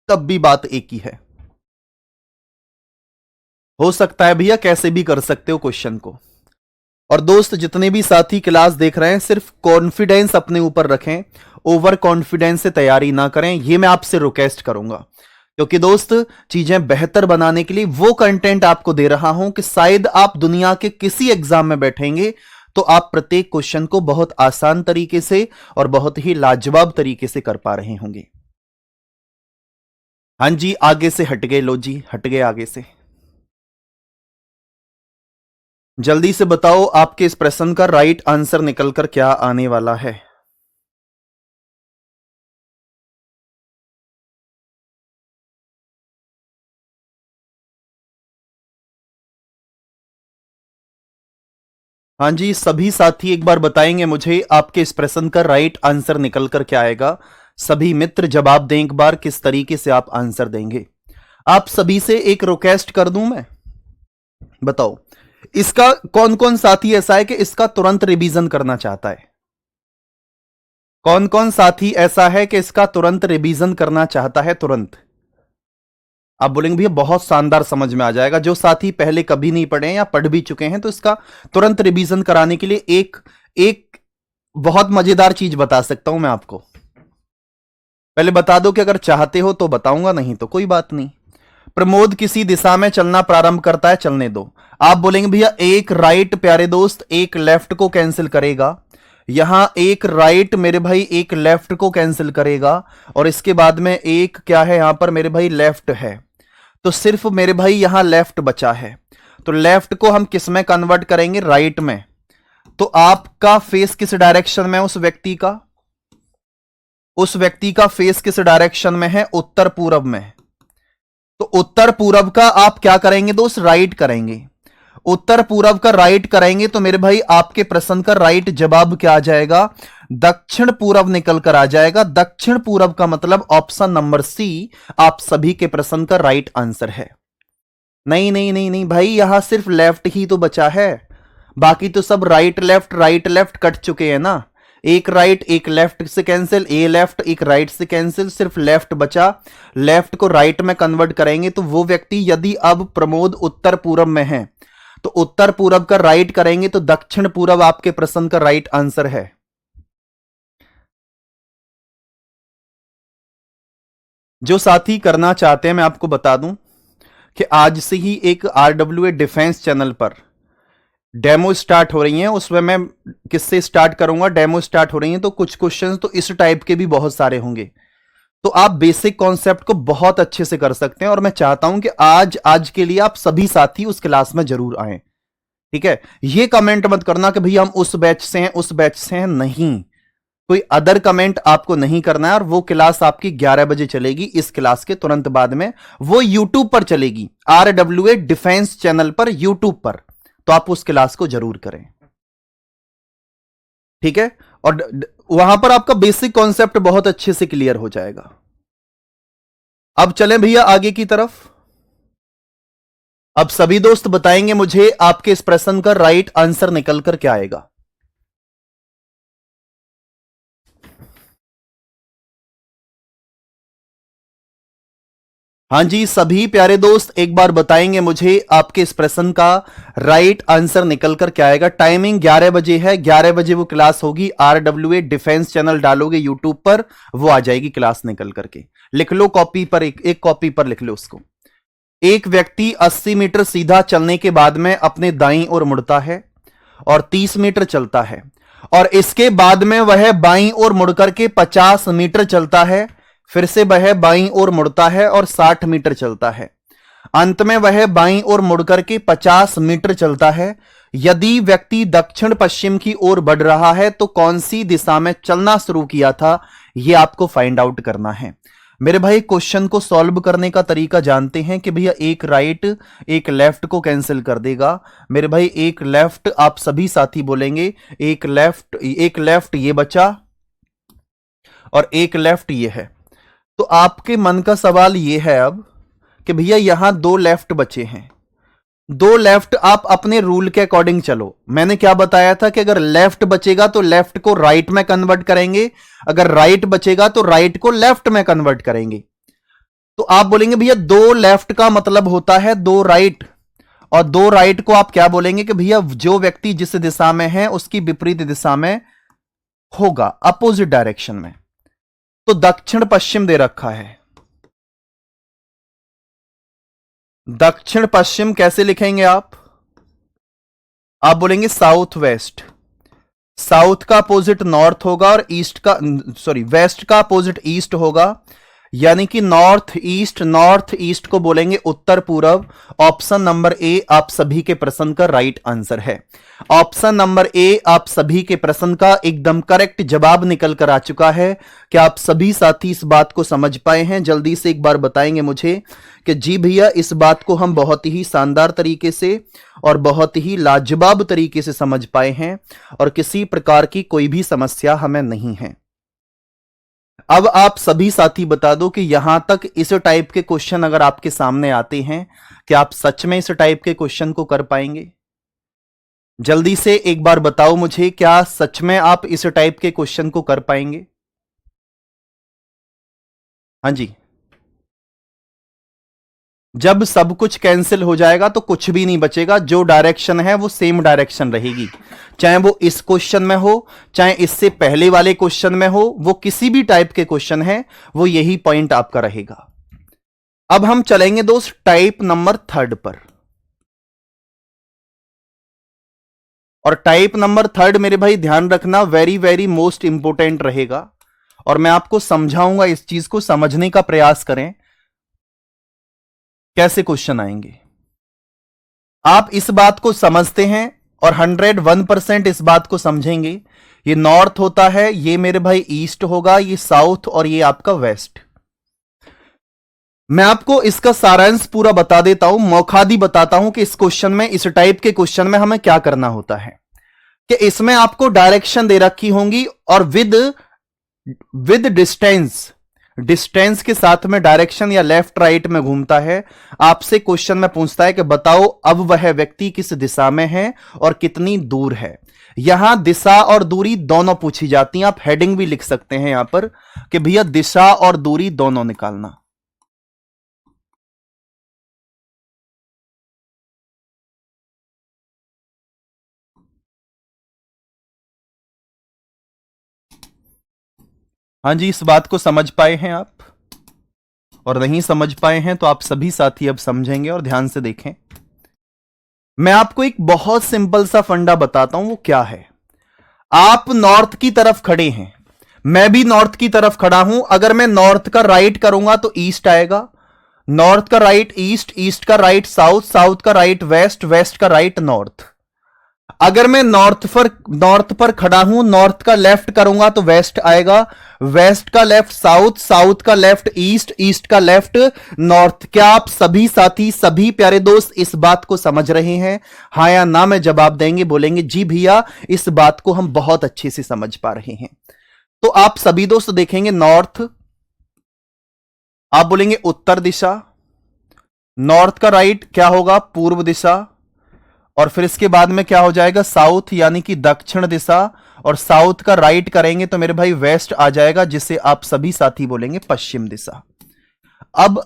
तब भी बात एक ही है। हो सकता है भैया कैसे भी कर सकते हो क्वेश्चन को। और दोस्त जितने भी साथी क्लास देख रहे हैं, सिर्फ कॉन्फिडेंस अपने ऊपर रखें, ओवर कॉन्फिडेंस से तैयारी ना करें, यह मैं आपसे रिक्वेस्ट करूंगा। क्योंकि दोस्त चीजें बेहतर बनाने के लिए वो कंटेंट आपको दे रहा हूं कि शायद आप दुनिया के किसी एग्जाम में बैठेंगे तो आप प्रत्येक क्वेश्चन को बहुत आसान तरीके से और बहुत ही लाजवाब तरीके से कर पा रहे होंगे। हां जी, आगे से हट गए। लो जी, हट गए आगे से। जल्दी से बताओ आपके इस प्रश्न का राइट आंसर निकलकर क्या आने वाला है। हाँ जी, सभी साथी एक बार बताएंगे मुझे आपके इस प्रश्न का राइट आंसर निकलकर क्या आएगा। सभी मित्र जवाब दें एक बार, किस तरीके से आप आंसर देंगे। आप सभी से एक रिक्वेस्ट कर दूं मैं, बताओ इसका कौन कौन साथी ऐसा है कि इसका तुरंत रिवीजन करना चाहता है? कौन कौन साथी ऐसा है कि इसका तुरंत रिवीजन करना चाहता है? तुरंत। आप बोलेंगे भैया बहुत शानदार समझ में आ जाएगा। जो साथी पहले कभी नहीं पढ़े या पढ़ भी चुके हैं तो इसका तुरंत रिवीजन कराने के लिए एक बहुत मजेदार चीज बता सकता हूं मैं आपको। पहले बता दो कि अगर चाहते हो तो बताऊंगा, नहीं तो कोई बात नहीं। प्रमोद किसी दिशा में चलना प्रारंभ करता है, चलने दो। आप बोलेंगे भैया एक राइट प्यारे दोस्त एक लेफ्ट को कैंसिल करेगा, यहां एक राइट मेरे भाई एक लेफ्ट को कैंसिल करेगा, और इसके बाद में एक क्या है यहां पर मेरे भाई लेफ्ट है, तो सिर्फ मेरे भाई यहां लेफ्ट बचा है। तो लेफ्ट को हम किस में कन्वर्ट करेंगे? राइट में। तो आपका फेस किस डायरेक्शन में? उस व्यक्ति का फेस किस डायरेक्शन में है? उत्तर पूरब में। तो उत्तर पूरब का आप क्या करेंगे दोस्त? राइट करेंगे। उत्तर पूरब का राइट करेंगे तो मेरे भाई आपके प्रश्न का राइट जवाब क्या आ जाएगा? दक्षिण पूरब निकल कर आ जाएगा। दक्षिण पूरब का मतलब ऑप्शन नंबर सी आप सभी के प्रश्न का राइट आंसर है। नहीं नहीं नहीं नहीं भाई, यहां सिर्फ लेफ्ट ही तो बचा है, बाकी तो सब राइट लेफ्ट कट चुके हैं ना। एक राइट एक लेफ्ट से कैंसिल, ए लेफ्ट एक राइट से कैंसिल, सिर्फ लेफ्ट बचा। लेफ्ट को राइट में कन्वर्ट करेंगे तो वो व्यक्ति, यदि अब प्रमोद उत्तर पूरब में है तो उत्तर पूरब का राइट करेंगे तो दक्षिण पूरब आपके प्रश्न का राइट आंसर है। जो साथी करना चाहते हैं मैं आपको बता दूं कि आज से ही एक RWA डिफेंस चैनल पर डेमो स्टार्ट हो रही हैं। उसमें मैं किससे स्टार्ट करूंगा? डेमो स्टार्ट हो रही हैं तो कुछ क्वेश्चंस तो इस टाइप के भी बहुत सारे होंगे, तो आप बेसिक कॉन्सेप्ट को बहुत अच्छे से कर सकते हैं। और मैं चाहता हूं कि आज के लिए आप सभी साथी उस क्लास में जरूर आए, ठीक है। ये कमेंट मत करना कि भैया हम उस बैच से हैं, नहीं, कोई अदर कमेंट आपको नहीं करना है। और वो क्लास आपकी 11 बजे चलेगी, इस क्लास के तुरंत बाद में वो यूट्यूब पर चलेगी, RWA डिफेंस चैनल पर यूट्यूब पर, तो आप उस क्लास को जरूर करें, ठीक है। और वहां पर आपका बेसिक कॉन्सेप्ट बहुत अच्छे से क्लियर हो जाएगा। अब चलें भैया आगे की तरफ। अब सभी दोस्त बताएंगे मुझे आपके इस प्रश्न का राइट आंसर निकल कर क्या आएगा। हां जी, सभी प्यारे दोस्त एक बार बताएंगे मुझे आपके इस प्रश्न का राइट आंसर निकल कर क्या आएगा। टाइमिंग 11 बजे है, 11 बजे वो क्लास होगी। RWA डिफेंस चैनल डालोगे यूट्यूब पर, वो आ जाएगी क्लास निकल करके। लिख लो कॉपी पर, एक कॉपी पर लिख लो उसको। एक व्यक्ति 80 मीटर सीधा चलने के बाद में अपने दाईं ओर मुड़ता है और 30 मीटर चलता है, और इसके बाद में वह बाईं ओर मुड़कर के 50 मीटर चलता है, फिर से वह बाईं ओर मुड़ता है और 60 मीटर चलता है, अंत में वह बाईं ओर मुड़कर के 50 मीटर चलता है। यदि व्यक्ति दक्षिण पश्चिम की ओर बढ़ रहा है तो कौन सी दिशा में चलना शुरू किया था, यह आपको फाइंड आउट करना है। मेरे भाई क्वेश्चन को सॉल्व करने का तरीका जानते हैं कि भैया एक राइट एक लेफ्ट को कैंसिल कर देगा। मेरे भाई एक लेफ्ट आप सभी साथी बोलेंगे, एक लेफ्ट ये बचा और एक लेफ्ट ये है। तो आपके मन का सवाल ये है अब कि भैया यहां दो लेफ्ट बचे हैं, दो लेफ्ट, आप अपने रूल के अकॉर्डिंग चलो। मैंने क्या बताया था कि अगर लेफ्ट बचेगा तो लेफ्ट को राइट में कन्वर्ट करेंगे, अगर राइट बचेगा तो राइट को लेफ्ट में कन्वर्ट करेंगे। तो आप बोलेंगे भैया दो लेफ्ट का मतलब होता है दो राइट, और दो राइट को आप क्या बोलेंगे कि भैया जो व्यक्ति जिस दिशा में है उसकी विपरीत दिशा में होगा, अपोजिट डायरेक्शन में। तो दक्षिण पश्चिम दे रखा है, दक्षिण पश्चिम कैसे लिखेंगे आप बोलेंगे साउथ वेस्ट। साउथ का अपोजिट नॉर्थ होगा और वेस्ट का अपोजिट ईस्ट होगा, यानी कि नॉर्थ ईस्ट को बोलेंगे उत्तर पूरब। ऑप्शन नंबर ए आप सभी के प्रश्न का राइट आंसर है। ऑप्शन नंबर ए आप सभी के प्रश्न का एकदम करेक्ट जवाब निकल कर आ चुका है। क्या आप सभी साथी इस बात को समझ पाए हैं? जल्दी से एक बार बताएंगे मुझे कि जी भैया इस बात को हम बहुत ही शानदार तरीके से और बहुत ही लाजवाब तरीके से समझ पाए हैं और किसी प्रकार की कोई भी समस्या हमें नहीं है। अब आप सभी साथी बता दो कि यहां तक इस टाइप के क्वेश्चन अगर आपके सामने आते हैं, क्या आप सच में इस टाइप के क्वेश्चन को कर पाएंगे? जल्दी से एक बार बताओ मुझे, क्या सच में आप इस टाइप के क्वेश्चन को कर पाएंगे? हाँ जी, जब सब कुछ कैंसिल हो जाएगा तो कुछ भी नहीं बचेगा, जो डायरेक्शन है वो सेम डायरेक्शन रहेगी, चाहे वो इस क्वेश्चन में हो, चाहे इससे पहले वाले क्वेश्चन में हो, वो किसी भी टाइप के क्वेश्चन है, वो यही पॉइंट आपका रहेगा। अब हम चलेंगे दोस्त टाइप नंबर 3 पर, और टाइप नंबर 3 मेरे भाई ध्यान रखना, वेरी वेरी मोस्ट इंपोर्टेंट रहेगा, और मैं आपको समझाऊंगा, इस चीज को समझने का प्रयास करें कैसे क्वेश्चन आएंगे। आप इस बात को समझते हैं और 101% इस बात को समझेंगे, ये नॉर्थ होता है, ये मेरे भाई ईस्ट होगा, ये साउथ, और ये आपका वेस्ट। मैं आपको इसका सारांश पूरा बता देता हूं, मौखादी बताता हूं कि इस क्वेश्चन में, इस टाइप के क्वेश्चन में हमें क्या करना होता है। कि इसमें आपको डायरेक्शन दे रखी होंगी और विद डिस्टेंस के साथ में डायरेक्शन या लेफ्ट राइट में घूमता है। आपसे क्वेश्चन में पूछता है कि बताओ अब वह व्यक्ति किस दिशा में है और कितनी दूर है। यहां दिशा और दूरी दोनों पूछी जाती हैं। आप हेडिंग भी लिख सकते हैं यहां पर कि भैया दिशा और दूरी दोनों निकालना। हां जी, इस बात को समझ पाए हैं आप, और नहीं समझ पाए हैं तो आप सभी साथी अब समझेंगे, और ध्यान से देखें। मैं आपको एक बहुत सिंपल सा फंडा बताता हूं, वो क्या है। आप नॉर्थ की तरफ खड़े हैं, मैं भी नॉर्थ की तरफ खड़ा हूं। अगर मैं नॉर्थ का राइट करूंगा तो ईस्ट आएगा, नॉर्थ का राइट ईस्ट, ईस्ट का राइट साउथ, साउथ का राइट वेस्ट, वेस्ट का राइट नॉर्थ। अगर मैं नॉर्थ पर खड़ा हूं, नॉर्थ का लेफ्ट करूंगा तो वेस्ट आएगा, वेस्ट का लेफ्ट साउथ, साउथ का लेफ्ट ईस्ट, ईस्ट का लेफ्ट नॉर्थ। क्या आप सभी साथी, सभी प्यारे दोस्त इस बात को समझ रहे हैं? हाँ या ना में जवाब देंगे, बोलेंगे जी भैया इस बात को हम बहुत अच्छे से समझ पा रहे हैं। तो आप सभी दोस्त देखेंगे नॉर्थ, आप बोलेंगे उत्तर दिशा, नॉर्थ का राइट क्या होगा पूर्व दिशा, और फिर इसके बाद में क्या हो जाएगा साउथ यानी कि दक्षिण दिशा, और साउथ का राइट करेंगे तो मेरे भाई वेस्ट आ जाएगा, जिसे आप सभी साथी बोलेंगे पश्चिम दिशा। अब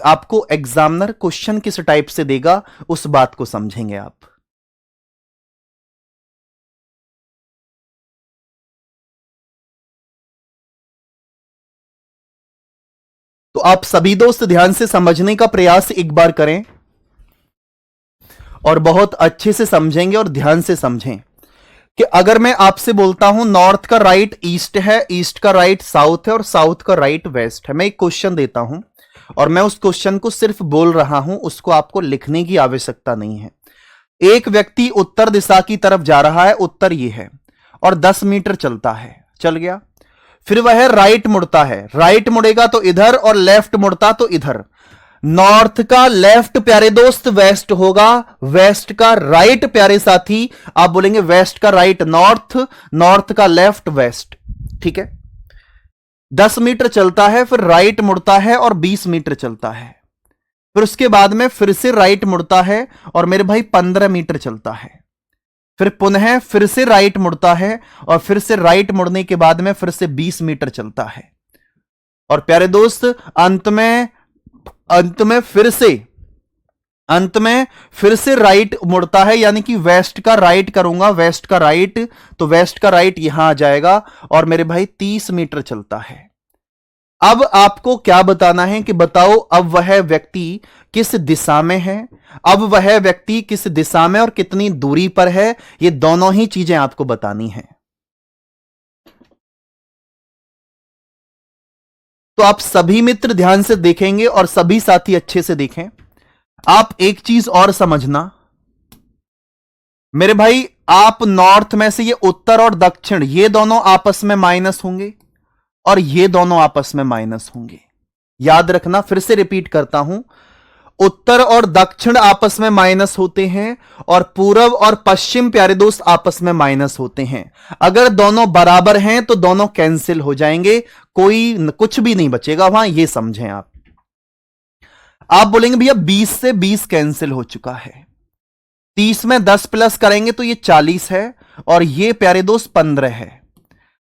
आपको एग्जामिनर क्वेश्चन किस टाइप से देगा उस बात को समझेंगे आप। तो आप सभी दोस्त ध्यान से समझने का प्रयास एक बार करें और बहुत अच्छे से समझेंगे, और ध्यान से समझें कि अगर मैं आपसे बोलता हूं नॉर्थ का राइट ईस्ट है, ईस्ट का राइट साउथ है, और साउथ का राइट वेस्ट है। मैं एक क्वेश्चन देता हूं और मैं उस क्वेश्चन को सिर्फ बोल रहा हूं, उसको आपको लिखने की आवश्यकता नहीं है। एक व्यक्ति उत्तर दिशा की तरफ जा रहा है, उत्तर ये है, और 10 मीटर चलता है, चल गया। फिर वह राइट मुड़ता है, राइट मुड़ेगा तो इधर, और लेफ्ट मुड़ता तो इधर। नॉर्थ का लेफ्ट प्यारे दोस्त वेस्ट होगा, वेस्ट का राइट प्यारे साथी आप बोलेंगे वेस्ट का राइट नॉर्थ, नॉर्थ का लेफ्ट वेस्ट। ठीक है, 10 मीटर चलता है, फिर राइट मुड़ता है और 20 मीटर चलता है, फिर उसके बाद में फिर से राइट मुड़ता है और मेरे भाई 15 मीटर चलता है, फिर पुनः फिर से राइट मुड़ता है, और फिर से राइट मुड़ने के बाद में फिर से 20 मीटर चलता है, और प्यारे दोस्त अंत में फिर से राइट मुड़ता है, यानी कि वेस्ट का राइट करूंगा, वेस्ट का राइट, तो वेस्ट का राइट यहां आ जाएगा, और मेरे भाई 30 मीटर चलता है। अब आपको क्या बताना है कि बताओ अब वह व्यक्ति किस दिशा में है, अब वह व्यक्ति किस दिशा में और कितनी दूरी पर है। ये दोनों ही चीजें आपको बतानी है। तो आप सभी मित्र ध्यान से देखेंगे और सभी साथी अच्छे से देखें। आप एक चीज और समझना मेरे भाई, आप नॉर्थ में से ये उत्तर और दक्षिण ये दोनों आपस में माइनस होंगे, और ये दोनों आपस में माइनस होंगे। याद रखना, फिर से रिपीट करता हूं, उत्तर और दक्षिण आपस में माइनस होते हैं, और पूर्व और पश्चिम प्यारे दोस्त आपस में माइनस होते हैं। अगर दोनों बराबर हैं तो दोनों कैंसिल हो जाएंगे, कोई कुछ भी नहीं बचेगा वहां, ये समझें आप। आप बोलेंगे भैया 20 से 20 कैंसिल हो चुका है, 30 में 10 प्लस करेंगे तो ये 40 है, और ये प्यारे दोस्त 15 है।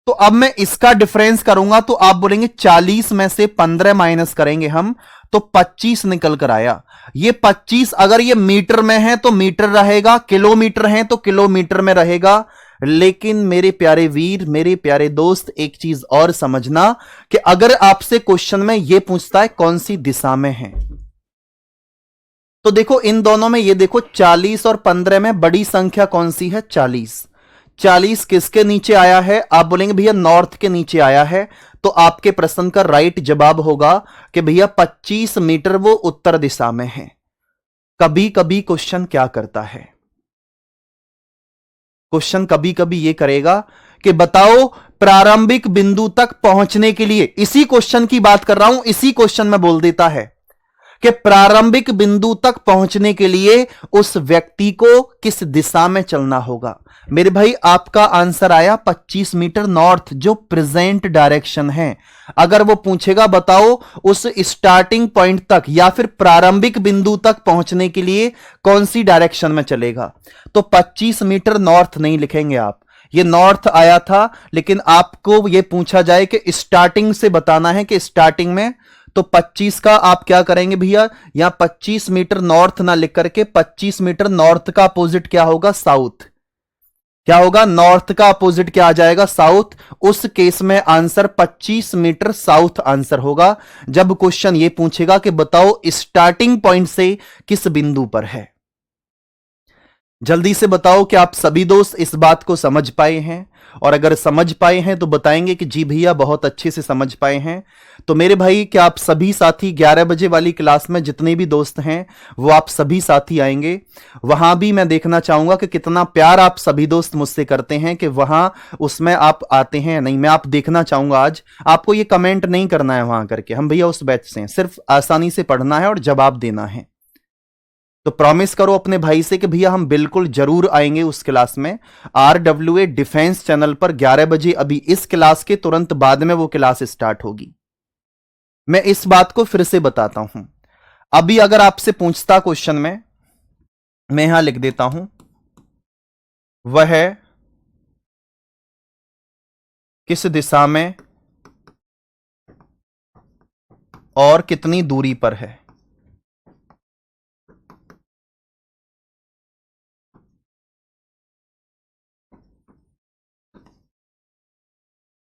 तो अब मैं इसका डिफरेंस करूंगा तो आप बोलेंगे 40 में से 15 माइनस करेंगे हम तो 25 निकल कर आया। ये 25 अगर ये मीटर में है तो मीटर रहेगा, किलोमीटर है तो किलोमीटर में रहेगा। लेकिन मेरे प्यारे वीर, मेरे प्यारे दोस्त, एक चीज और समझना कि अगर आपसे क्वेश्चन में यह पूछता है कौन सी दिशा में है, तो देखो इन दोनों में, ये देखो 40 और 15 में बड़ी संख्या कौन सी है? 40। 40 किसके नीचे आया है? आप बोलेंगे भैया नॉर्थ के नीचे आया है, तो आपके प्रश्न का राइट जवाब होगा कि भैया 25 मीटर वो उत्तर दिशा में है। कभी कभी क्वेश्चन क्या करता है, क्वेश्चन कभी कभी यह करेगा कि बताओ प्रारंभिक बिंदु तक पहुंचने के लिए, इसी क्वेश्चन की बात कर रहा हूं, इसी क्वेश्चन में बोल देता है कि प्रारंभिक बिंदु तक पहुंचने के लिए उस व्यक्ति को किस दिशा में चलना होगा। मेरे भाई आपका आंसर आया 25 मीटर नॉर्थ, जो प्रेजेंट डायरेक्शन है। अगर वो पूछेगा बताओ उस स्टार्टिंग पॉइंट तक या फिर प्रारंभिक बिंदु तक पहुंचने के लिए कौन सी डायरेक्शन में चलेगा, तो 25 मीटर नॉर्थ नहीं लिखेंगे आप। ये नॉर्थ आया था, लेकिन आपको ये पूछा जाए कि स्टार्टिंग से बताना है कि स्टार्टिंग में, तो 25 का आप क्या करेंगे भैया, यहां 25 मीटर नॉर्थ ना लिख करके 25 मीटर नॉर्थ का अपोजिट क्या होगा? साउथ। क्या होगा? नॉर्थ का अपोजिट क्या आ जाएगा? साउथ। उस केस में आंसर 25 मीटर साउथ आंसर होगा, जब क्वेश्चन ये पूछेगा कि बताओ स्टार्टिंग पॉइंट से किस बिंदु पर है। जल्दी से बताओ कि आप सभी दोस्त इस बात को समझ पाए हैं, और अगर समझ पाए हैं तो बताएंगे कि जी भैया बहुत अच्छे से समझ पाए हैं। तो मेरे भाई क्या आप सभी साथी 11 बजे वाली क्लास में जितने भी दोस्त हैं वो आप सभी साथी आएंगे? वहां भी मैं देखना चाहूंगा कि कितना प्यार आप सभी दोस्त मुझसे करते हैं कि वहां उसमें आप आते हैं नहीं, मैं आप देखना चाहूंगा। आज आपको ये कमेंट नहीं करना है वहां करके, हम भैया उस बैच से हैं, सिर्फ आसानी से पढ़ना है और जवाब देना है। तो प्रॉमिस करो अपने भाई से कि भैया हम बिल्कुल जरूर आएंगे उस क्लास में। RWA डिफेंस चैनल पर 11 बजे, अभी इस क्लास के तुरंत बाद में वो क्लास स्टार्ट होगी। मैं इस बात को फिर से बताता हूं, अभी अगर आपसे पूछता क्वेश्चन में, मैं यहां लिख देता हूं, वह किस दिशा में और कितनी दूरी पर है,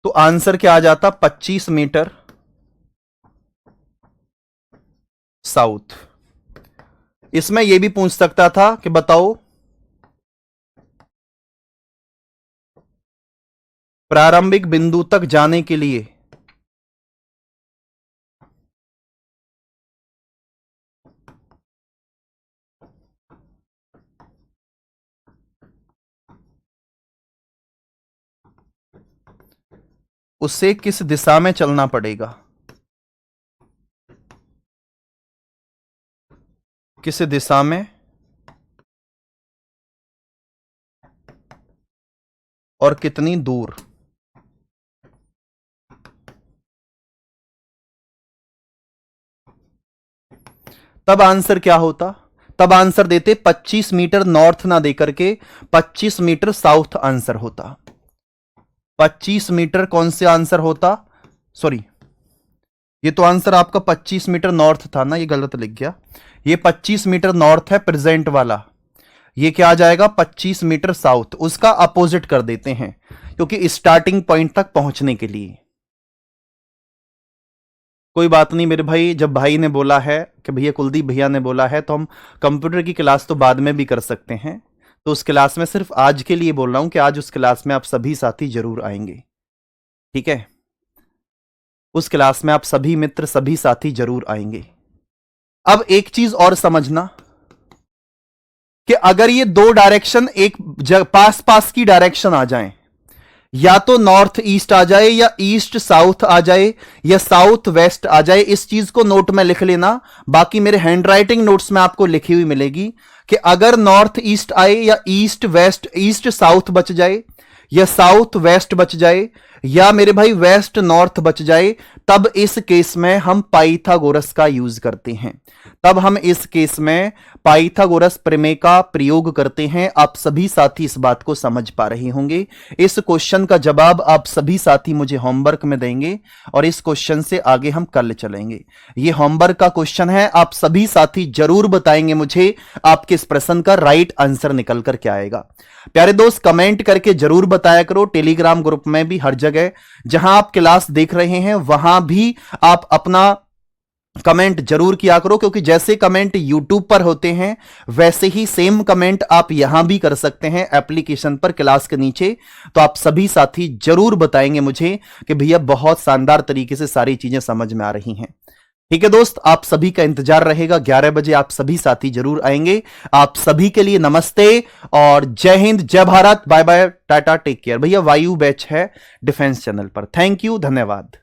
तो आंसर क्या आ जाता? 25 मीटर साउथ। इसमें यह भी पूछ सकता था कि बताओ प्रारंभिक बिंदु तक जाने के लिए उसे किस दिशा में चलना पड़ेगा, किस दिशा में और कितनी दूर। तब आंसर क्या होता? तब आंसर देते 25 मीटर नॉर्थ ना देकर के 25 मीटर साउथ आंसर होता। 25 मीटर कौन से आंसर होता? सॉरी, ये तो आंसर आपका 25 मीटर नॉर्थ था ना, ये गलत लिख गया। ये 25 मीटर नॉर्थ है प्रेजेंट वाला, ये क्या आ जाएगा? 25 मीटर साउथ। उसका अपोजिट कर देते हैं क्योंकि स्टार्टिंग पॉइंट तक पहुंचने के लिए। कोई बात नहीं मेरे भाई, जब भाई ने बोला है कि भैया कुलदीप भैया ने बोला है, तो हम कंप्यूटर की क्लास तो बाद में भी कर सकते हैं। तो उस क्लास में सिर्फ आज के लिए बोल रहा हूं कि आज उस क्लास में आप सभी साथी जरूर आएंगे, ठीक है? उस क्लास में आप सभी मित्र, सभी साथी जरूर आएंगे। अब एक चीज और समझना कि अगर ये दो डायरेक्शन एक पास पास की डायरेक्शन आ जाएं, या तो नॉर्थ ईस्ट आ जाए या ईस्ट साउथ आ जाए या साउथ वेस्ट आ जाए, इस चीज को नोट में लिख लेना। बाकी मेरे हैंडराइटिंग नोट्स में आपको लिखी हुई मिलेगी कि अगर नॉर्थ ईस्ट आए या ईस्ट वेस्ट, ईस्ट साउथ बच जाए या साउथ वेस्ट बच जाए, या मेरे भाई वेस्ट नॉर्थ बच जाए, तब इस केस में हम पाइथागोरस का यूज करते हैं। तब हम इस केस में पाइथागोरस प्रमेय का प्रयोग करते हैं। आप सभी साथी इस बात को समझ पा रहे होंगे। इस क्वेश्चन का जवाब आप सभी साथी मुझे होमवर्क में देंगे और इस क्वेश्चन से आगे हम कल चलेंगे। ये होमवर्क का क्वेश्चन है, आप सभी साथी जरूर बताएंगे मुझे आपके इस प्रश्न का राइट आंसर निकल कर क्या आएगा। प्यारे दोस्त, कमेंट करके जरूर बताया करो। टेलीग्राम ग्रुप में भी, हर जगह जहां आप क्लास देख रहे हैं वहां भी आप अपना कमेंट जरूर किया करो, क्योंकि जैसे कमेंट यूट्यूब पर होते हैं वैसे ही सेम कमेंट आप यहां भी कर सकते हैं एप्लीकेशन पर क्लास के नीचे। तो आप सभी साथी जरूर बताएंगे मुझे कि भैया बहुत शानदार तरीके से सारी चीजें समझ में आ रही हैं। ठीक है दोस्त, आप सभी का इंतजार रहेगा। 11 बजे आप सभी साथी जरूर आएंगे। आप सभी के लिए नमस्ते और जय हिंद, जय Bharat, bye bye, tata, take care. भैया वायु बैच है डिफेंस चैनल पर। थैंक यू, धन्यवाद।